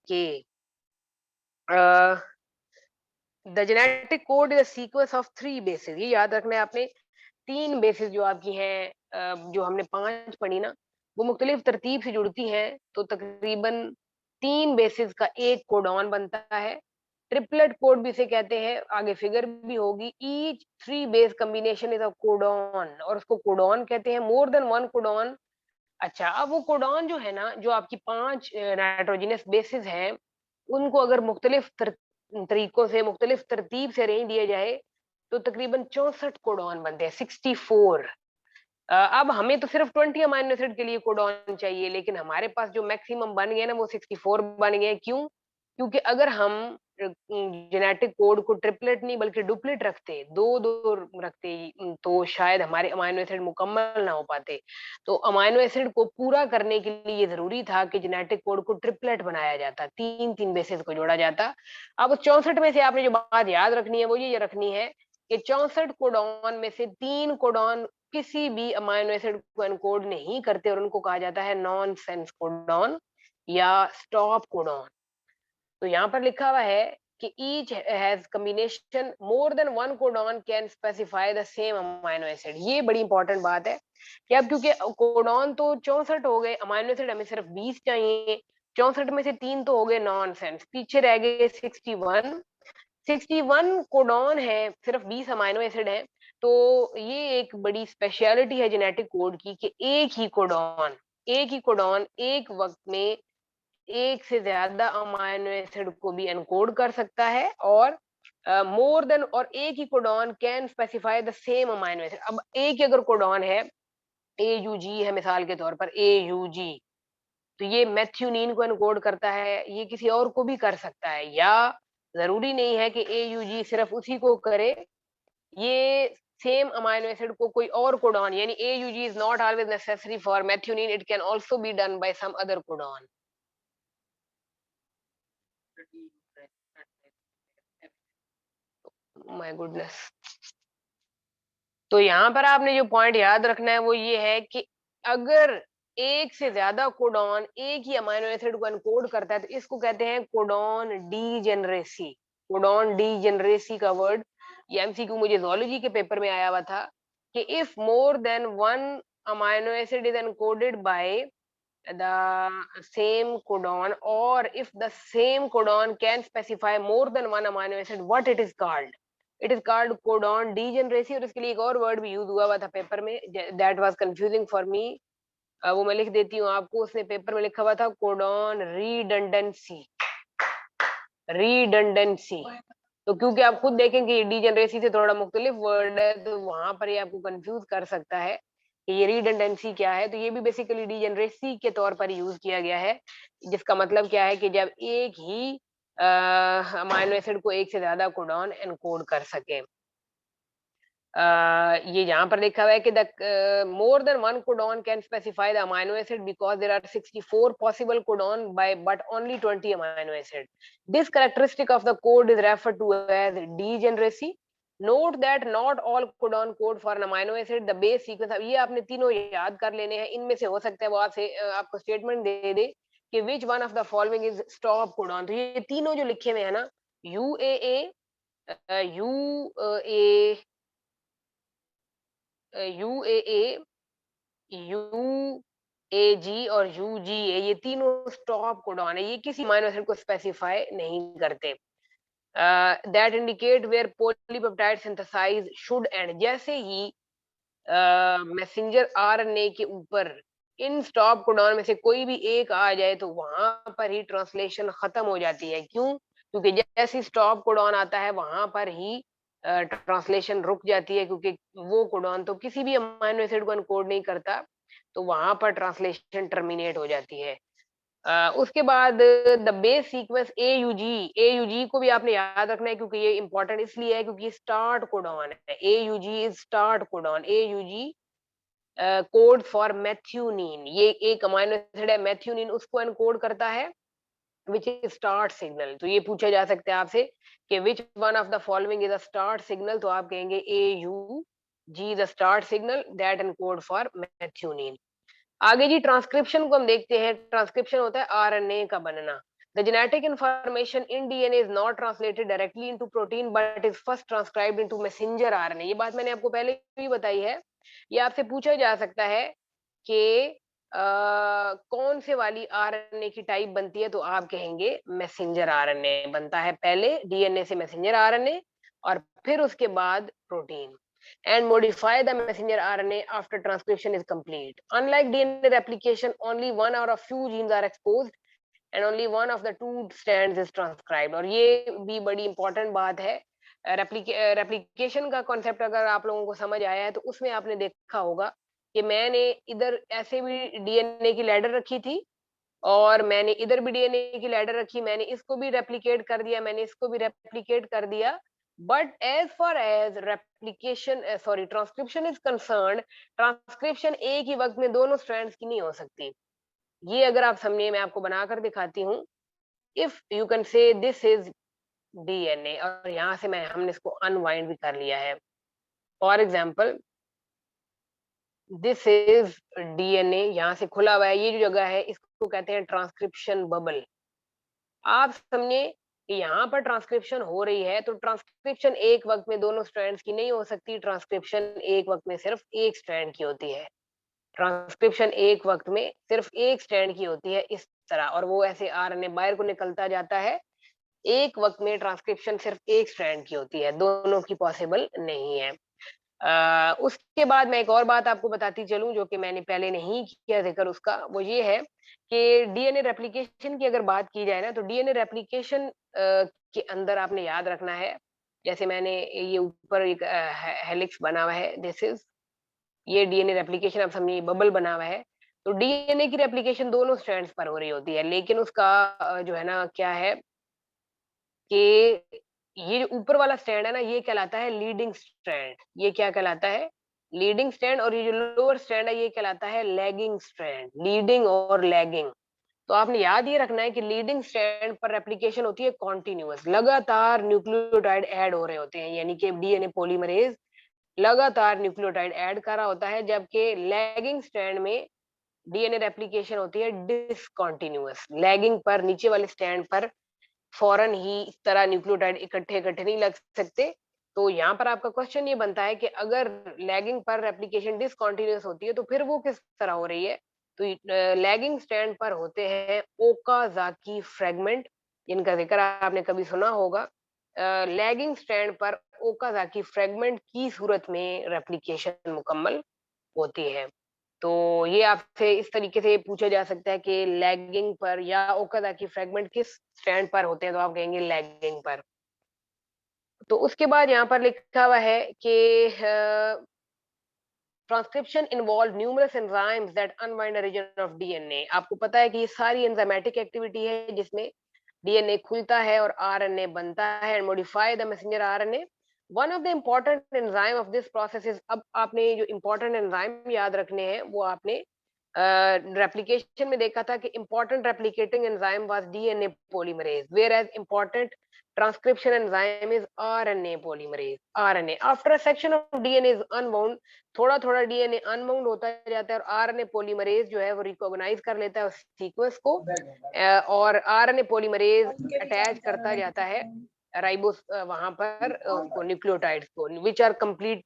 कि the genetic code is sequence of 3 basis. ये याद रखना है आपने, 3 बेसिस जो आपकी हैं, जो हमने 5 पढ़ी ना, वो मुख्तलिफ तरतीब से जुड़ती हैं। तो तकरीबन 3 बेसिस का एक कोडॉन बनता है। ट्रिपलेट कोड भी इसे कहते हैं, आगे फिगर भी होगी। Each 3 base combination is a codon, और उसको कोडॉन कहते हैं। More than 1 codon. अच्छा, अब वो कोडॉन जो है ना, जो आपकी 5 नाइट्रोजनस बेसिस हैं, उनको अगर मुख्तलिफ तरीकों से मुख्तलिफ तरतीब से अरेंज दिया जाए तो तकरीबन 64 कोडॉन बनते हैं, 64। अब हमें तो सिर्फ 20 अमाइनो एसिड के लिए कोडॉन चाहिए, लेकिन हमारे पास जो मैक्सिमम बन गए ना वो 64 बन गए। क्यों? क्योंकि अगर हम जेनेटिक कोड को ट्रिपलेट नहीं बल्कि डुप्लेट रखते, दो दो रखते, तो शायद हमारे अमाइनो एसिड मुकम्मल ना हो पाते। तो अमाइनो एसिड को पूरा करने के लिए ये जरूरी था कि जेनेटिक कोड को ट्रिपलेट बनाया जाता, 3 बेसिस को जोड़ा जाता। अब 64 में से आपने जो बात याद रखनी है वो ये रखनी है कि 64 कोडॉन में से 3 कोडॉन किसी भी अमाइनो एसिड को एनकोड नहीं करते, और उनको कहा जाता है नॉनसेंस कोडॉन या स्टॉप कोडॉन। तो यहाँ पर लिखा हुआ है कि each has combination more than one codon can specify the same amino acid। ये बड़ी इंपॉर्टेंट बात है कि अब क्योंकि कोडॉन तो 64 हो गए, अमाइनो एसिड हमें सिर्फ 20 चाहिए। 64 में से 3 तो हो गए नॉनसेंस, पीछे रह गए 61। 61 कोडॉन है, सिर्फ 20 अमाइनो एसिड है। तो ये एक बड़ी स्पेशलिटी है जेनेटिक कोड की कि एक ही कोडॉन एक वक्त में एक से ज्यादा अमाइनो एसिड को भी एनकोड कर सकता है। और मोर देन, और एक ही codon can specify the same amino acid. अब एक ही अगर कोडॉन है, AUG है मिसाल के तौर पर, AUG, तो ये मेथ्यूनिन को एनकोड करता है, ये किसी और को भी कर सकता है, या जरूरी नहीं है कि AUG सिर्फ उसी को करे। ये सेम अमाइनो एसिड को कोई और कोडॉन, यानी AUG is not always necessary for methionine, it can also be done by some other codon. My goodness. तो यहाँ पर आपने जो पॉइंट याद रखना है वो ये है कि अगर एक से ज्यादा कोडॉन एक ही अमाइनो एसिड को एनकोड करता है, तो इसको कहते हैं कोडॉन डीजेनरेसी। कोडॉन डीजेनरेसी का वर्ड, ये एमसीक्यू मुझे ज़ूलॉजी के पेपर में आया हुआ था कि if more than one amino acid is encoded bye the same codon, or if the same codon can specify more than one amino acid, what it is called? It is called codon degeneracy। और इसके लिए एक और word भी use हुआ था paper में, that was confusing for me। वो मैं लिख देती हूँ आपको, उसने पेपर में लिखा हुआ था कोडॉन रिडंडेंसी। रिडंडेंसी तो क्योंकि आप खुद देखेंगे डीजेनरेसी से थोड़ा मुख्तलिफ वर्ड है, तो वहां पर ये आपको कंफ्यूज कर सकता है कि ये रिडंडेंसी क्या है। तो ये भी बेसिकली डीजेनरेसी के तौर पर यूज किया गया है, जिसका मतलब क्या है कि जब एक ही अमाइनो एसिड को एक से ज्यादा कोडॉन एनकोड कर सके। ये यहाँ पर लिखा हुआ है कि the more than one codon can specify the amino acid because there are 64 possible codon by but only 20 amino acid. This characteristic of the code is referred to as degeneracy. Note that not all codon code for an amino acid the base sequence. अब ये आपने तीनों याद कर लेने हैं, इनमें से हो सकता है वो आपसे आपको स्टेटमेंट दे दे कि which one of the following is stop codon. तो ये तीनों जो लिखे हुए हैं ना, यूएए, यूए, यूएए, यूएजी और यूजीए, ये तीनों स्टॉप कोडॉन है, ये किसी अमाइनो एसिड को स्पेसिफाई नहीं करते। That indicate where polypeptide synthesize should end. जैसे ही मैसेंजर आरएनए के ऊपर इन स्टॉप कोडॉन में से कोई भी एक आ जाए तो वहां पर ही ट्रांसलेशन खत्म हो जाती है। क्यों? क्योंकि जैसे स्टॉप कोडॉन आता है वहां पर ही ट्रांसलेशन रुक जाती है, क्योंकि वो कोडॉन तो किसी भी अमाइनो एसिड को एनकोड नहीं करता, तो वहां पर ट्रांसलेशन टर्मिनेट हो जाती है। उसके बाद the base sequence AUG, AUG को भी आपने याद रखना है क्योंकि ये इंपॉर्टेंट इसलिए है क्योंकि स्टार्ट कोडॉन है। AUG is start codon. AUG code for methionine, ये एक अमाइनो एसिड है मेथ्यूनिन, उसको एनकोड करता है विच इज स्टार्ट सिग्नल। तो ये पूछा जा सकता है आपसे कि which one of the following is a start signal, तो आप कहेंगे AUG the start signal that encode for methionine. आगे जी ट्रांसक्रिप्शन को हम देखते हैं। ट्रांसक्रिप्शन होता है आरएनए का बनना। The genetic information in DNA is not translated directly into protein but is first transcribed into messenger RNA। ये बात मैंने आपको पहले भी बताई है। ये आपसे पूछा जा सकता है कि कौन से वाली आरएनए की टाइप बनती है, तो आप कहेंगे मैसेंजर आरएनए बनता है पहले, डीएनए से मैसेंजर आरएनए और फिर उसके बाद protein. And modify the messenger RNA after transcription is complete. Unlike DNA replication, only one or a few genes are exposed and only one of the two strands is transcribed। और ये भी बड़ी important बात है। Replication का concept अगर आप लोगों को समझ आया है तो उसमें आपने देखा होगा कि मैंने इधर ऐसे भी डीएनए की लैडर रखी थी और मैंने इधर भी डीएनए की लैडर रखी, मैंने इसको भी रेप्लिकेट कर दिया, मैंने इसको भी रेप्लिकेट कर दिया। But as far as replication sorry transcription is concern, transcription एक ही वक्त में दोनों स्ट्रैंड्स की नहीं हो सकती। ये अगर आप समझिए, मैं आपको बनाकर दिखाती हूँ। If you can say this is DNA और यहाँ से हमने इसको अनवाइंड भी कर लिया है। For example this is DNA, यहाँ से खुला हुआ है, ये जो जगह है इसको कहते हैं ट्रांसक्रिप्शन बबल। आप समझिए कि यहाँ पर ट्रांसक्रिप्शन हो रही है, तो ट्रांसक्रिप्शन एक वक्त में दोनों स्ट्रैंड्स की नहीं हो सकती, ट्रांसक्रिप्शन एक वक्त में सिर्फ एक स्ट्रैंड की होती है। ट्रांसक्रिप्शन एक वक्त में सिर्फ एक स्ट्रैंड की होती है इस तरह, और वो ऐसे आरएनए बाहर को निकलता जाता है। एक वक्त में ट्रांसक्रिप्शन सिर्फ एक स्ट्रैंड की होती है, दोनों की पॉसिबल नहीं है। उसके बाद मैं एक और बात आपको बताती चलूं जो कि मैंने पहले नहीं किया जिक्र उसका, वो ये है कि डीएनए रेप्लिकेशन की अगर बात की जाए ना, तो डीएनए रेप्लिकेशन के अंदर आपने याद रखना है, जैसे मैंने ये ऊपर एक हेलिक्स बना हुआ है, दिस इज ये डीएनए रेप्लिकेशन, आप समझिए बबल बना हुआ है। तो डीएनए की रेप्लिकेशन दोनों स्ट्रैंड्स पर हो रही होती है, लेकिन उसका जो है ना क्या है कि ये जो ऊपर वाला स्ट्रैंड है ना, ये कहलाता है लीडिंग स्ट्रैंड। ये क्या कहलाता है? Leading strand. और ये जो लोअर स्ट्रैंड है ये कहलाता है लैगिंग स्ट्रैंड। लीडिंग और लैगिंग, तो आपने याद ये रखना है कि लीडिंग स्ट्रैंड पर रेप्लिकेशन होती है कॉन्टिन्यूअस, लगातार न्यूक्लियोटाइड ऐड हो रहे होते हैं, यानी कि डीएनए पॉलीमरेज लगातार न्यूक्लियोटाइड ऐड कर रहा होता है, जबकि लैगिंग स्ट्रैंड में डीएनए रेप्लिकेशन होती है डिसकंटिन्यूअस, लैगिंग पर, नीचे वाले स्टैंड पर फौरन ही इस तरह न्यूक्लियोटाइड इकट्ठे इकट्ठे नहीं लग सकते। तो यहाँ पर आपका क्वेश्चन ये बनता है कि अगर लैगिंग पर रेप्लिकेशन डिसकंटिन्यूअस होती है तो फिर वो किस तरह हो रही है? तो लैगिंग स्टैंड पर होते हैं ओकाजाकी फ्रेगमेंट, जिनका जिक्र आपने कभी सुना होगा। लैगिंग स्टैंड पर ओकाजाकी फ्रेगमेंट की सूरत में रेप्लिकेशन मुकम्मल होती है। तो ये आपसे इस तरीके से पूछा जा सकता है कि लैगिंग पर या ओकाजाकी फ्रेगमेंट किस स्टैंड पर होते हैं, तो आप कहेंगे लैगिंग पर। तो उसके बाद यहाँ पर लिखा हुआ है कि transcription involve numerous enzymes that unwind a region of DNA. आपको पता है कि ये सारी एंजाइमेटिक एक्टिविटी है जिसमें डीएनए खुलता है और आरएनए बनता है and modify the messenger RNA. One of the important enzyme of this process is, अब आपने जो इम्पोर्टेंट एंजाइम याद रखने हैं वो आपने रेप्लिकेशन में देखा था कि important replicating enzyme was DNA polymerase, whereas important transcription enzyme is RNA polymerase, RNA. After a section of DNA is unwound, थोड़ा थोड़ा डीएनए अनबाउंड होता जाता है और आरएनए पॉलीमरेज जो है वो रिकॉग्नाइज कर लेता है उस सीक्वेंस को और आरएनए पॉलीमरेज अटैच करता जाता है राइबोस वहां पर उसको न्यूक्लियोटाइड्स को, which are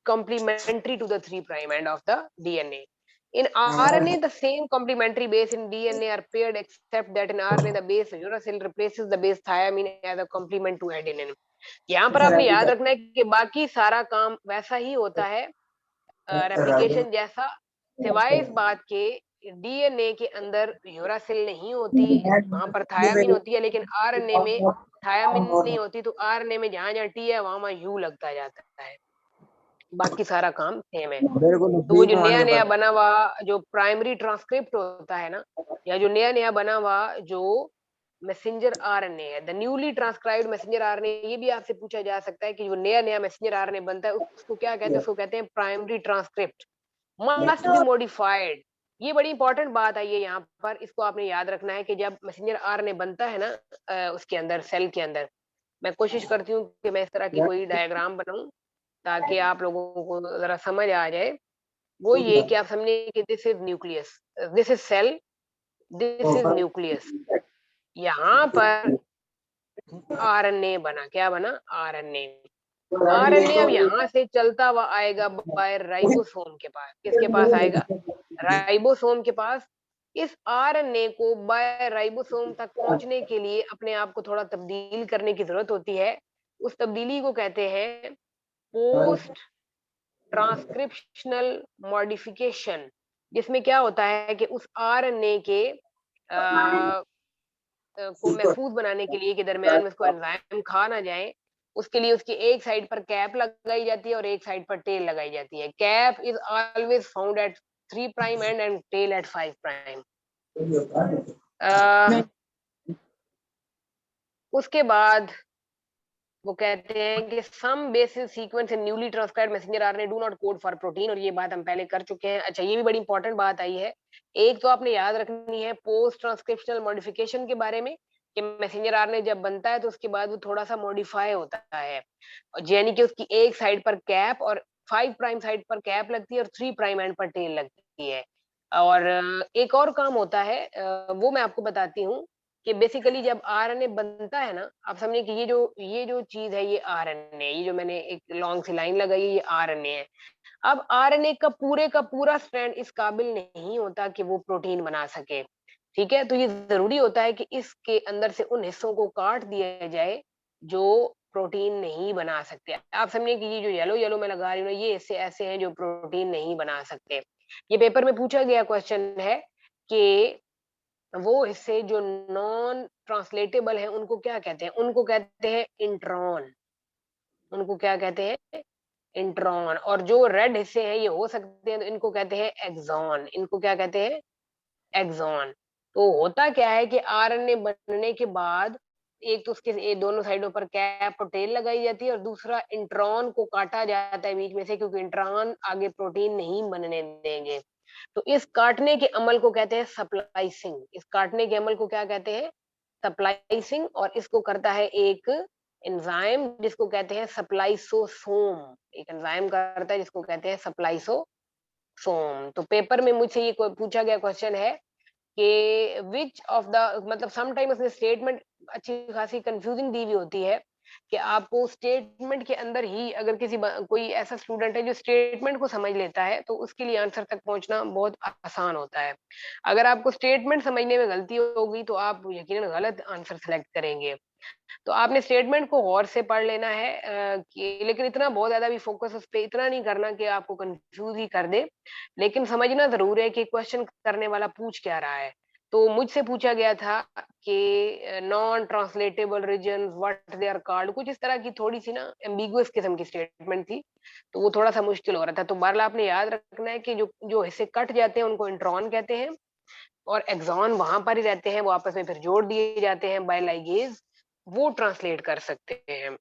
complementary to the 3' end of the DNA. In RNA, the same complementary base in DNA are paired, except that in RNA, the base uracil replaces the base thiamine as a complement to adenine. यहाँ पर आपने याद रखना है कि बाकी सारा काम वैसा ही होता है रेप्लिकेशन जैसा, सिवाय इस बात के डीएनए के अंदर यूरासिल नहीं होती, वहां पर थायामीन होती है, लेकिन आरएनए में थायामीन नहीं होती। तो आरएनए में जहां जहां टी है वहां यू लगता जाता है, बाकी सारा काम सेम है। तो वो जो नया नया बना हुआ जो प्राइमरी ट्रांसक्रिप्ट होता है ना, या जो नया नया बना हुआ जो मैसेंजर आरएनए है, the newly transcribed messenger RNA, ये भी आपसे पूछा जा सकता है कि जो नया नया मैसेंजर आरएनए बनता है उसको क्या कहते हैं? उसको कहते हैं primary transcript, must be modified. ये बड़ी इंपॉर्टेंट बात आई है यहाँ पर, इसको आपने याद रखना है कि जब मैसेंजर आरएनए बनता है ना उसके अंदर, सेल के अंदर, मैं कोशिश करती हूँ कि मैं इस तरह की कोई डायग्राम बनाऊं ताकि आप लोगों को जरा समझ आ जाए। वो ये कि आप समझे कि this is nucleus, this is cell, this is nucleus. यहाँ पर आरएनए बना, क्या बना? आरएनए। आरएनए अब यहाँ से चलता हुआ आएगा बाय राइबोसोम के पास, किसके पास आएगा? राइबोसोम के पास। इस आरएनए को बाय राइबोसोम तक पहुंचने के लिए अपने आप को थोड़ा तब्दील करने की जरूरत होती है। उस तब्दीली को कहते हैं पोस्ट ट्रांसक्रिप्शनल मॉडिफिकेशन, जिसमें क्या होता है कि उस आरएनए के को महफूज बनाने के लिए कि दरमियान में उसको एंजाइम खा ना जाए, उसके लिए उसकी एक साइड पर कैप लगाई जाती है और एक साइड पर टेल लगाई जाती है। Cap is always found at 3' end and tail at 5'। उसके बाद वो कहते हैं कि some bases sequence in newly transcribed messenger RNA do not code for protein, और ये बात हम पहले कर चुके हैं। अच्छा, ये भी बड़ी इंपॉर्टेंट बात आई है। एक तो आपने याद रखनी है पोस्ट ट्रांसक्रिप्शनल मॉडिफिकेशन के बारे में कि मैसेंजर आरएनए जब बनता है तो उसके बाद वो थोड़ा सा मॉडिफाई होता है, यानी कि उसकी एक साइड पर कैप और 5' साइड पर कैप लगती है और 3' एंड पर टेल लगती है। और एक और काम होता है वो मैं आपको बताती हूँ कि बेसिकली जब आरएनए बनता है ना, आप समझिए कि ये जो चीज है ये आरएनए, ये जो मैंने एक लॉन्ग सी लाइन लगाई है ये आरएनए है। अब आरएनए का पूरा स्ट्रैंड इस काबिल नहीं होता कि वो प्रोटीन बना सके, ठीक है? तो ये जरूरी होता है कि इसके अंदर से उन हिस्सों को काट दिया जाए जो प्रोटीन नहीं बना सकते। आप समझिए कि ये जो येलो येलो मैं लगा रही हूँ ये हिस्से ऐसे हैं जो प्रोटीन नहीं बना सकते। ये पेपर में पूछा गया क्वेश्चन है कि वो हिस्से जो नॉन ट्रांसलेटेबल है उनको क्या कहते हैं? उनको कहते हैं इंट्रॉन। उनको क्या कहते हैं? इंट्रॉन। और जो रेड हिस्से हैं ये हो सकते हैं तो इनको कहते हैं एक्सॉन। इनको क्या कहते हैं? एक्सॉन। तो होता क्या है कि आरएनए बनने के बाद एक तो उसके दोनों साइडों पर कैप और टेल लगाई जाती है और दूसरा इंट्रॉन को काटा जाता है बीच में से, क्योंकि इंट्रॉन आगे प्रोटीन नहीं बनने देंगे। तो इस काटने के अमल को कहते हैं सप्लाइसिंग। इस काटने के अमल को क्या कहते हैं? सप्लाइसिंग। और इसको करता है एक एंजाइम जिसको कहते हैं सप्लाइसोसोम। एक एंजाइम करता है जिसको कहते हैं सप्लाइसोसोम। राइबोसोम। तो पेपर में मुझसे ये पूछा गया क्वेश्चन है कि विच ऑफ द, मतलब समटाइम उसमें स्टेटमेंट अच्छी खासी कंफ्यूजिंग दी हुई होती है कि आपको स्टेटमेंट के अंदर ही अगर कोई ऐसा स्टूडेंट है जो स्टेटमेंट को समझ लेता है तो उसके लिए आंसर तक पहुंचना बहुत आसान होता है। अगर आपको स्टेटमेंट समझने में गलती होगी तो आप यकीनन गलत आंसर सेलेक्ट करेंगे। तो आपने स्टेटमेंट को गौर से पढ़ लेना है कि, लेकिन इतना बहुत ज्यादा भी फोकस उस पे इतना नहीं करना कि आपको कंफ्यूज ही कर दे, लेकिन समझना जरूर है कि क्वेश्चन करने वाला पूछ क्या रहा है। तो मुझसे पूछा गया था कि non translatable region what they are called, कुछ इस तरह की थोड़ी सी ना एम्बिगुअस किस्म की स्टेटमेंट थी, तो वो थोड़ा सा मुश्किल हो रहा था। तो बहरहाल आपने याद रखना है कि जो जो हिस्से कट जाते हैं उनको इंट्रॉन कहते हैं, और एक्सॉन वहां पर ही रहते हैं, वो आपस में फिर जोड़ दिए जाते हैं बाय लाइगेज, वो ट्रांसलेट कर सकते हैं।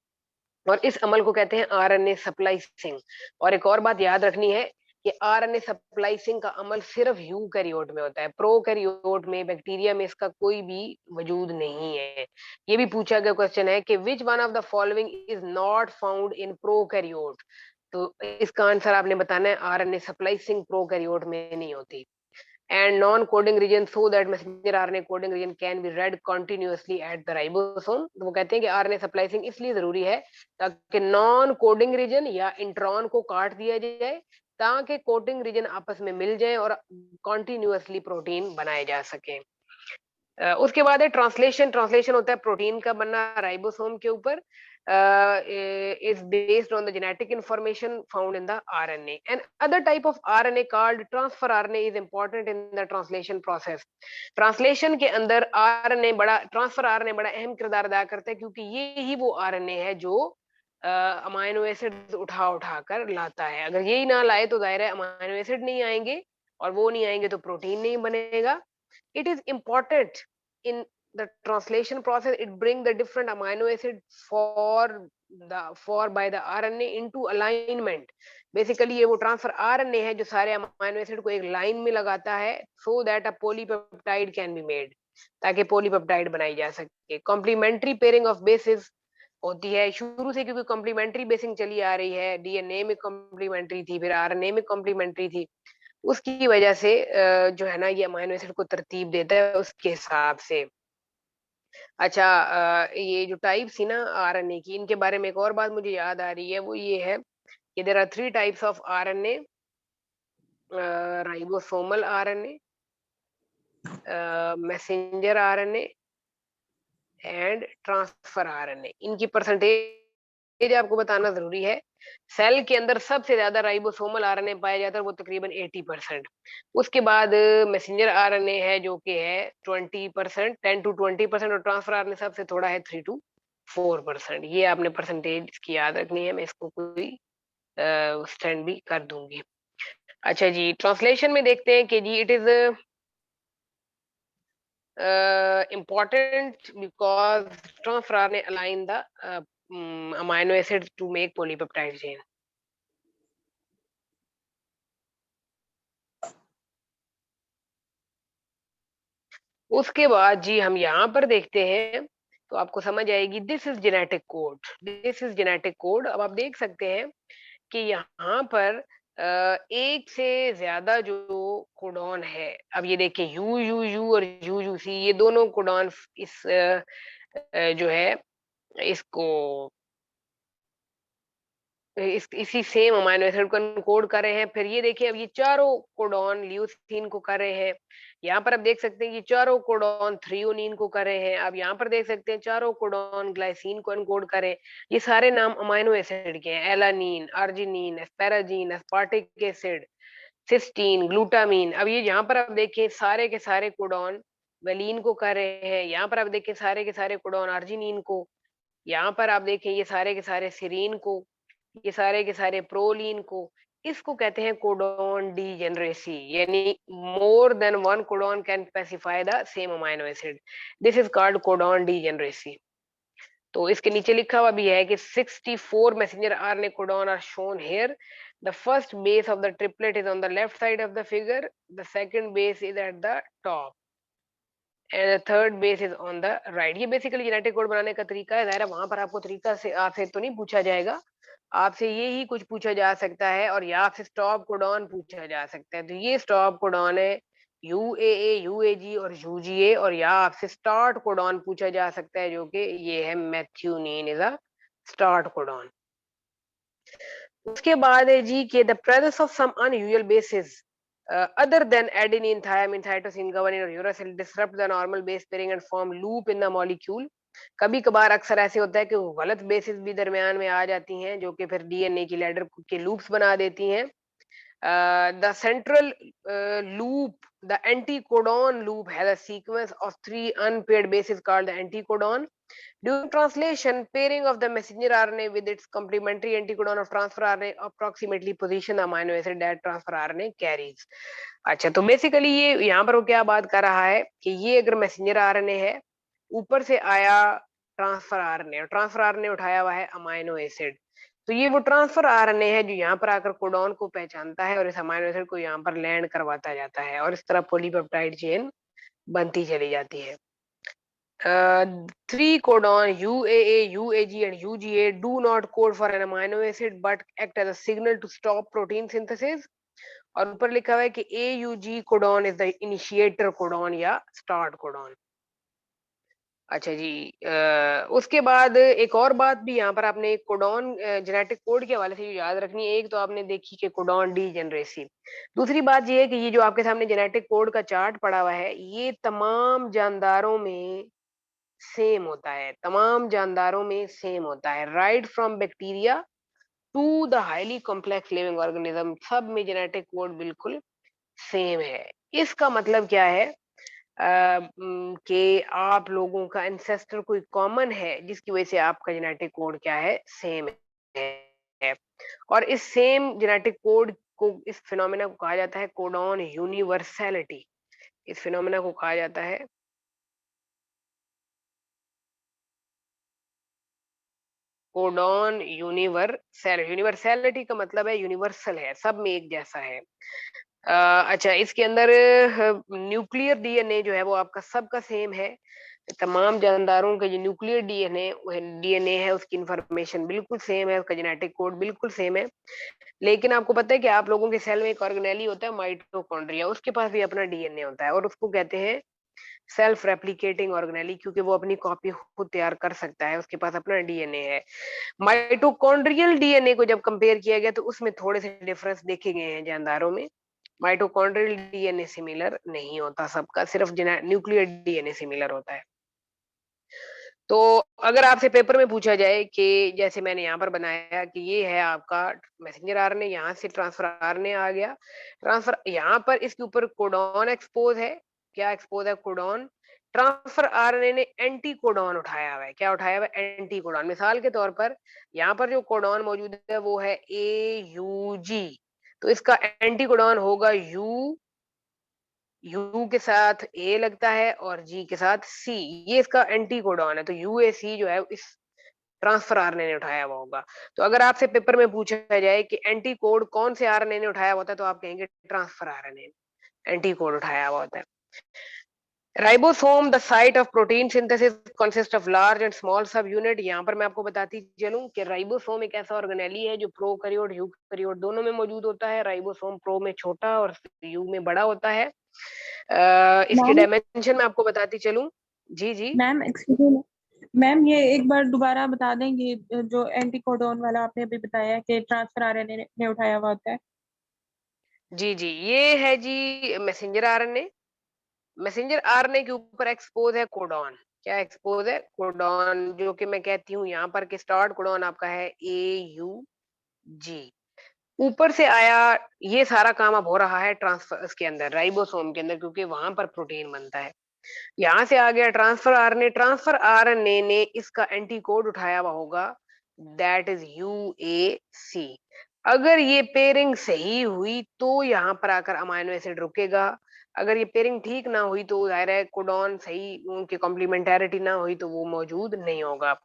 और इस अमल को कहते हैं आरएनए स्प्लाइसिंग। और एक और बात याद रखनी है कि आरएनए स्प्लाइसिंग का अमल सिर्फ यूकैरियोट में होता है, प्रोकैरियोट में, बैक्टीरिया में इसका कोई भी वजूद नहीं है। ये भी पूछा गया क्वेश्चन है कि which one of the following is not found in prokaryote. तो इसका आंसर आपने बताना है आरएनए स्प्लाइसिंग प्रोकैरियोट में नहीं होती। And non-coding region so that messenger RNA coding region can be read continuously at the ribosome। तो वो कहते हैं कि आरएनए स्प्लाइसिंग इसलिए जरूरी है ताकि नॉन कोडिंग रीजन या इंट्रॉन को काट दिया जाए, ताकि कोडिंग रीजन आपस में मिल जाए और कॉन्टिन्यूअसली प्रोटीन बनाए जा सके। उसके बाद है ट्रांसलेशन। ट्रांसलेशन होता है प्रोटीन का बनना राइबोसोम के ऊपर, is based on the genetic information found in the RNA. And other type of RNA called transfer RNA is important in the translation process। Translation के अंदर RNA बड़ा, ट्रांसफर RNA बड़ा अहम किरदार अदा करता है, क्योंकि ये ही वो RNA है जो अमाइनो एसिड उठा उठा कर लाता है। अगर यही ना लाए तो जाहिर है अमाइनो एसिड नहीं आएंगे, और वो नहीं आएंगे तो प्रोटीन नहीं बनेगा। It is important in the translation process, it bring the different amino acid for by the RNA into alignment। Basically ये वो ट्रांसफर RNA है जो सारे अमाइनो एसिड को एक लाइन में लगाता है, so that a polypeptide can be made, ताकि पॉलीपेप्टाइड बनाई जा सके। कॉम्प्लीमेंट्री पेयरिंग ऑफ बेसिस होती है शुरू से, क्योंकि कॉम्प्लीमेंट्री बेसिंग चली आ रही है, डीएनए में कॉम्प्लीमेंट्री थी, फिर आरएनए में कॉम्प्लीमेंट्री थी, उसकी वजह से जो है ना ये अमाइनो एसिड को तरतीब देता है उसके हिसाब से। अच्छा, ये जो टाइप्स थी ना आरएनए की, इनके बारे में एक और बात मुझे याद आ रही है, वो ये है कि there are 3 types of RNA, ribosomal RNA, messenger RNA and transfer RNA. इनकी परसेंटेज आपको बताना जरूरी है। सेल के अंदर सबसे ज्यादा राइबोसोमल आरएनए पाया जाता है, वो तकरीबन 80%। उसके बाद मैसेंजर आरएनए है जो कि है 20%, 10 to 20%, और ट्रांसफर आरएनए सबसे थोड़ा है 3 to 4%। ये आपने परसेंटेज की याद रखनी है, मैं इसको कोई स्टैंड भी कर दूंगी। अच्छा जी, ट्रांसलेशन में देखते हैं कि जी it is important because transfer RNA align the amino acids to make polypeptide chain। उसके बाद जी हम यहाँ पर देखते हैं तो आपको समझ आएगी, this is genetic code, this is genetic code. अब आप देख सकते हैं कि यहाँ पर एक से ज्यादा जो कोडॉन है, अब ये देखिए यू यू यू और यू यू सी, ये दोनों कोडॉन इस जो है इसको इसी सेम अमाइनो एसिड को एनकोड कर रहे हैं। फिर ये देखिए अब ये चारों कोडॉन ल्यूसीन को कर रहे हैं। यहाँ पर आप देख सकते हैं कि चारों कोडॉन थ्रियोनिन को कर रहे हैं। अब यहाँ पर देख सकते हैं चारों कोडॉन ग्लाइसिन को एनकोड करें। ये सारे नाम अमाइनो एसिड के हैं, alanine, arginine, asparagine, aspartic acid, cysteine, glutamine. अब ये यहाँ पर आप देखिए सारे के सारे कोडॉन वेलिन को कर रहे हैं। यहाँ पर आप देखिए सारे के सारे कोडॉन अर्जिनिन को। यहाँ पर आप देखें ये सारे के सारे सीरीन को, ये सारे के सारे प्रोलीन को। इसको कहते हैं कोडॉन डीजेनरेसी, यानी more than one codon can specify the same amino acid, this is called codon degeneracy. तो इसके नीचे लिखा हुआ भी है कि 64 messenger RNA codon are shown here. The first base of the triplet is on the left side of the figure, the second base is at the top and third base is on the right. ये basically genetic code बनाने का तरीका है। जाहिर है वहां पर आपको तरीका से आपसे तो नहीं पूछा जाएगा, आपसे ये ही कुछ पूछा जा सकता है, और या आपसे स्टॉप कोडॉन पूछा जा सकता है। तो ये स्टॉप कोडॉन है, यूएए, यूएजी और यूजीए, और या आपसे स्टार्ट कोडॉन पूछा जा सकता है, जो कि ये है methionine is a start codon. उसके बाद है जी कि the presence of some unusual basis other than adenine, thymine, cytosine, guanine और uracil disrupt the normal base pairing and form loop in the molecule। कभी कभार अक्सर ऐसे होता है कि वो गलत बेसिस भी दरमियान में आ जाती हैं, जो कि फिर डीएनए की लैडर के लूप्स बना देती हैं। The central loop, the anticodon loop, has a sequence of 3 unpaired bases called the anticodon. During translation, pairing of the messenger RNA with its complementary anticodon of transfer RNA approximately position the amino acid that transfer RNA carries। अच्छा, तो basically ये यहाँ पर वो क्या बात कर रहा है कि ये अगर मैसेंजर आरएनए है, ऊपर से आया ट्रांसफर आरएनए, और ट्रांसफर आरएनए उठाया हुआ है अमाइनो एसिड, तो ये वो ट्रांसफर आरएनए है जो यहाँ पर आकर कोडॉन को पहचानता है और इस अमाइनो एसिड को यहाँ पर लैंड करवाता जाता है, और इस तरह पॉलीपेप्टाइड चेन बनती चली जाती है। 3 codon UAA, UAG and UGA do not code for an amino acid but act as a signal to stop protein synthesis। और ऊपर लिखा हुआ है कि AUG codon is the initiator codon या स्टार्ट कोडॉन। अच्छा जी, उसके बाद एक और बात भी यहाँ पर आपने कोडॉन जेनेटिक कोड के हवाले से जो याद रखनी है, एक तो आपने देखी कि कोडॉन डीजेनरेसी, दूसरी बात ये है कि ये जो आपके सामने जेनेटिक कोड का चार्ट पड़ा हुआ है, ये तमाम जानदारों में सेम होता है, तमाम जानदारों में सेम होता है, right from bacteria to the highly complex living organism, सब में जेनेटिक कोड बिल्कुल सेम है। इसका मतलब क्या है कि आप लोगों का एंसेस्टर कोई कॉमन है, जिसकी वजह से आपका जेनेटिक कोड क्या है, सेम है। और इस सेम जेनेटिक कोड को, इस फिनोमेना को कहा जाता है कोडॉन यूनिवर्सैलिटी। इस फिनोमेना को कहा जाता है कोडॉन यूनिवर्सैलिटी का मतलब है यूनिवर्सल है, सब में एक जैसा है। अच्छा, इसके अंदर न्यूक्लियर डीएनए जो है वो आपका सबका सेम है, तमाम जानदारों के जो न्यूक्लियर डीएनए है उसकी इंफॉर्मेशन बिल्कुल सेम है, उसका जेनेटिक कोड बिल्कुल सेम है। लेकिन आपको पता है कि आप लोगों के सेल में एक ऑर्गेनेली होता है माइटोकॉन्ड्रिया, उसके पास भी अपना डीएनए होता है, और उसको कहते हैं सेल्फ रेप्लिकेटिंग ऑर्गेनेली, क्योंकि वो अपनी कॉपी खुद तैयार कर सकता है, उसके पास अपना डीएनए है। माइटोकॉन्ड्रियल डीएनए को जब कंपेयर किया गया तो उसमें थोड़े से डिफरेंस देखे गए हैं जानदारों में। माइटोकॉन्ड्रियल डीएनए सिमिलर नहीं होता सबका, सिर्फ न्यूक्लियर डीएनए सिमिलर होता है। तो अगर आपसे पेपर में पूछा जाए कि जैसे मैंने यहाँ पर बनाया कि ये है आपका मैसेंजर आरएनए, यहाँ से ट्रांसफर आरएनए आ गया, ट्रांसफर यहाँ पर इसके ऊपर कोडॉन एक्सपोज है, क्या एक्सपोज है, कोडॉन। ट्रांसफर आरएनए ने एंटी कोडॉन उठाया हुआ है, क्या उठाया हुआ है, एंटी कोडॉन। मिसाल के तौर पर यहाँ पर जो कोडॉन मौजूद है वो है AUG, तो इसका एंटी कोडॉन होगा यू के साथ ए लगता है और जी के साथ सी, ये इसका एंटी कोडॉन है, तो यूएसी जो है इस ट्रांसफर आरएनए ने उठाया हुआ होगा। तो अगर आपसे पेपर में पूछा जाए कि एंटी कोड कौन से आरएनए ने उठाया हुआ होता है, तो आप कहेंगे ट्रांसफर आरएनए एंटी कोड उठाया हुआ होता है। Ribosome, the site of protein synthesis, consist of large and small सब यूनिट। यहाँ पर मैं आपको बताती चलूं कि राइबोसोम एक ऐसा ऑर्गेनेली है जो प्रोकैरियोट यूकैरियोट दोनों में मौजूद होता है। राइबोसोम प्रो में छोटा और यू में बड़ा होता है। इसके मैम डायमेंशन में आपको बताती चलूं। जी जी मैम एक्सक्यूज मी मैम, ये एक बार दोबारा बता देंगे जो एंटीकोडोन वाला आपने अभी बताया कि ट्रांसफर आरएनए ने उठाया हुआ होता है। जी जी, ये है जी मैसेंजर आरएनए। मैसेंजर आरएनए के ऊपर एक्सपोज है कोडॉन, क्या एक्सपोज है, कोडॉन, जो कि मैं कहती हूँ यहाँ पर कि स्टार्ट कोडॉन आपका है AUG। ऊपर से आया, ये सारा काम अब हो रहा है ट्रांसफर के अंदर, राइबोसोम के अंदर, क्योंकि वहां पर प्रोटीन बनता है। यहाँ से आ गया ट्रांसफर आरएनए, ट्रांसफर आरएनए ने इसका एंटी कोड उठाया हुआ होगा, दैट इज UAC। अगर ये पेयरिंग सही हुई तो यहाँ पर आकर अमाइनो एसिड रुकेगा, अगर ये पेयरिंग ठीक ना हुई तो जाहिर है कोडॉन सही, उनकी कॉम्प्लीमेंटेरिटी ना हुई तो वो मौजूद नहीं होगा।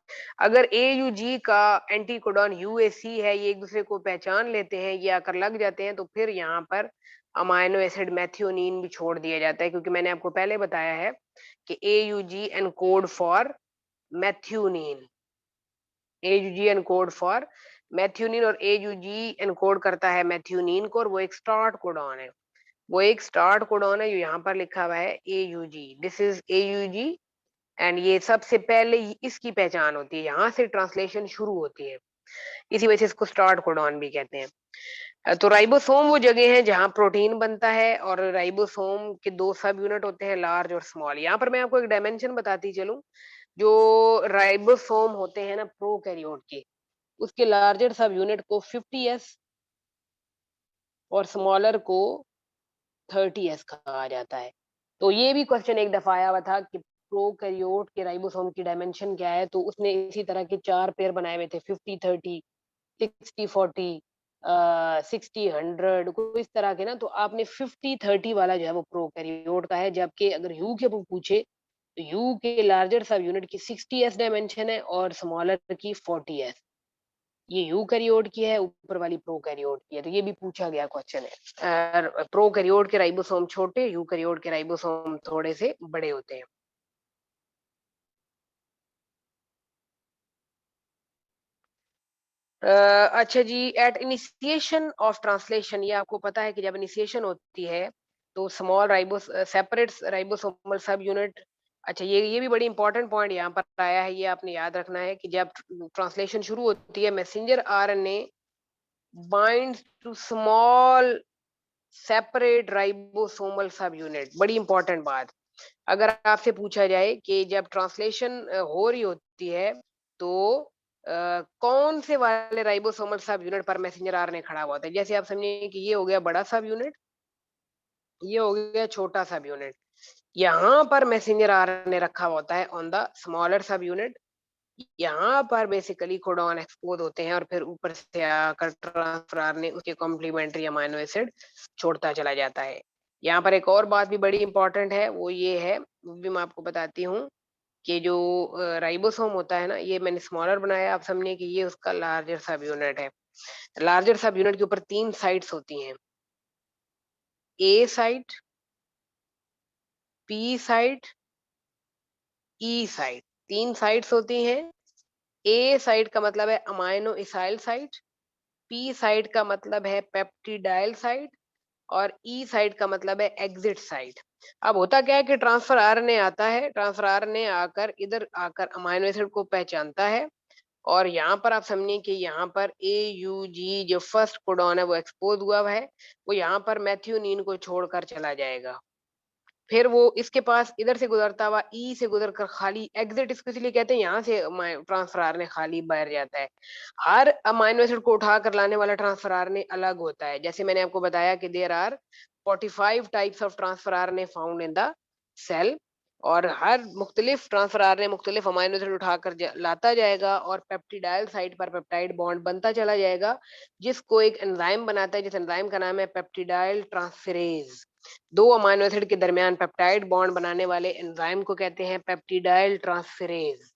अगर AUG का एंटी कोडॉन UAC है, ये एक दूसरे को पहचान लेते हैं, ये आकर लग जाते हैं, तो फिर यहाँ पर अमाइनो एसिड मेथियोनिन भी छोड़ दिया जाता है, क्योंकि मैंने आपको पहले बताया है कि AUG encode for methionine, AUG encode for methionine और एयूजी एनकोड करता है मैथ्यूनिन को, और वो एक स्टार्ट कोडॉन है, वो एक स्टार्ट कोडॉन है जो यहाँ पर लिखा हुआ है AUG, this is AUG, and ये सबसे पहले इसकी पहचान होती है, यहाँ से ट्रांसलेशन शुरू होती है, इसी वजह से इसको स्टार्ट कोडॉन भी कहते हैं। तो राइबोसोम वो जगह है जहाँ प्रोटीन बनता है, और राइबोसोम के दो सब यूनिट होते हैं, लार्ज और स्मॉल। यहाँ पर मैं आपको एक डायमेंशन बताती चलूं, जो राइबोसोम होते हैं ना प्रोकैरियोट के, उसके लार्जर सब यूनिट को 50s और स्मॉलर को 30s कहा जाता है। तो ये भी क्वेश्चन एक दफा आया हुआ था कि प्रोकैरियोट के राइबोसोम की डायमेंशन क्या है, तो उसने इसी तरह के 4 पेयर बनाए हुए थे, 50-30, 60-40, 60-100, कोई इस तरह के ना। तो आपने 50-30 वाला जो है वो प्रोकैरियोट का है, जबकि अगर यू के पूछे तो यू के लार्जर सब यूनिट की 60s डायमेंशन है और स्मॉलर की 40s। ये यूकैरियोट की है, ऊपर वाली प्रोकैरियोट की है, तो ये भी पूछा गया क्वेश्चन है। प्रोकैरियोट के राइबोसोम छोटे, यूकैरियोट के राइबोसोम थोड़े से बड़े होते हैं। अच्छा जी, एट इनिशिएशन ऑफ ट्रांसलेशन, ये आपको पता है कि जब इनिशिएशन होती है तो स्मॉल राइबोस सेपरेट्स राइबोसोमल सब यूनिट। अच्छा, ये भी बड़ी इंपॉर्टेंट पॉइंट यहाँ पर आया है, ये आपने याद रखना है कि जब ट्रांसलेशन शुरू होती है, messenger RNA binds to small separate ribosomal subunit. बड़ी इंपॉर्टेंट बात, अगर आपसे पूछा जाए कि जब ट्रांसलेशन हो रही होती है तो कौन से वाले राइबोसोमल सब यूनिट पर मैसेंजर आरएनए खड़ा हुआ होता है, जैसे आप समझिए कि ये हो गया बड़ा सब यूनिट, ये हो गया छोटा सब यूनिट, यहाँ पर मैसेंजर आरएनए रखा हुआ होता है ऑन द स्मॉलर सब यूनिट। यहाँ पर बेसिकली कोडॉन एक्सपोज होते हैं और फिर ऊपर से आकर ट्रांसफर आरएनए उसके कॉम्प्लीमेंट्री अमाइनो एसिड छोड़ता चला जाता है। यहाँ पर एक और बात भी बड़ी इंपॉर्टेंट है, वो ये है, वो भी मैं आपको बताती हूँ कि जो राइबोसोम होता है ना, ये मैंने स्मॉलर बनाया, आप समझिए कि ये उसका लार्जर सब यूनिट है। लार्जर सब यूनिट के ऊपर 3 साइट्स होती हैं, ए साइट, पी साइट, ई साइट, 3 साइट्स होती हैं। ए साइट का मतलब है अमाइनो इसाइल साइट, पी साइट का मतलब है पेप्टिडाइल साइट, और ई साइट का मतलब है एग्जिट साइट। अब होता क्या है कि ट्रांसफर आरएनए आता है, ट्रांसफर आरएनए आकर इधर आकर अमाइनो एसिड को पहचानता है, और यहाँ पर आप समझिए कि यहाँ पर ए यू जी जो फर्स्ट कोडॉन है वो एक्सपोज हुआ है, वो यहाँ पर मैथ्यूनिन को छोड़कर चला जाएगा, फिर वो इसके पास इधर से गुजरता हुआ ई से गुजरकर खाली एग्जिट, इसको इसलिए कहते हैं यहाँ से ट्रांसफर आरएनए खाली बाहर जाता है। हर अमाइनो एसिड को उठा कर लाने वाला ट्रांसफर आरएनए अलग होता है, जैसे मैंने आपको बताया कि there are 45 types of transfer RNA found in the cell, और हर मुख्तलिफ ट्रांसफर आरएनए मुख्तलिफ अमाइनो एसिड उठाकर लाता जाएगा, और पेप्टिडाइल साइट पर पेप्टाइड बॉन्ड बनता चला जाएगा, जिसको एक एंजाइम बनाता है, जिस एंजाइम का नाम है पेप्टिडाइल ट्रांसफेरेज। दो अमाइनो एसिड के दरमियान पेप्टाइड बॉन्ड बनाने वाले एंजाइम को कहते हैं पेप्टिडाइल ट्रांसफेरेज।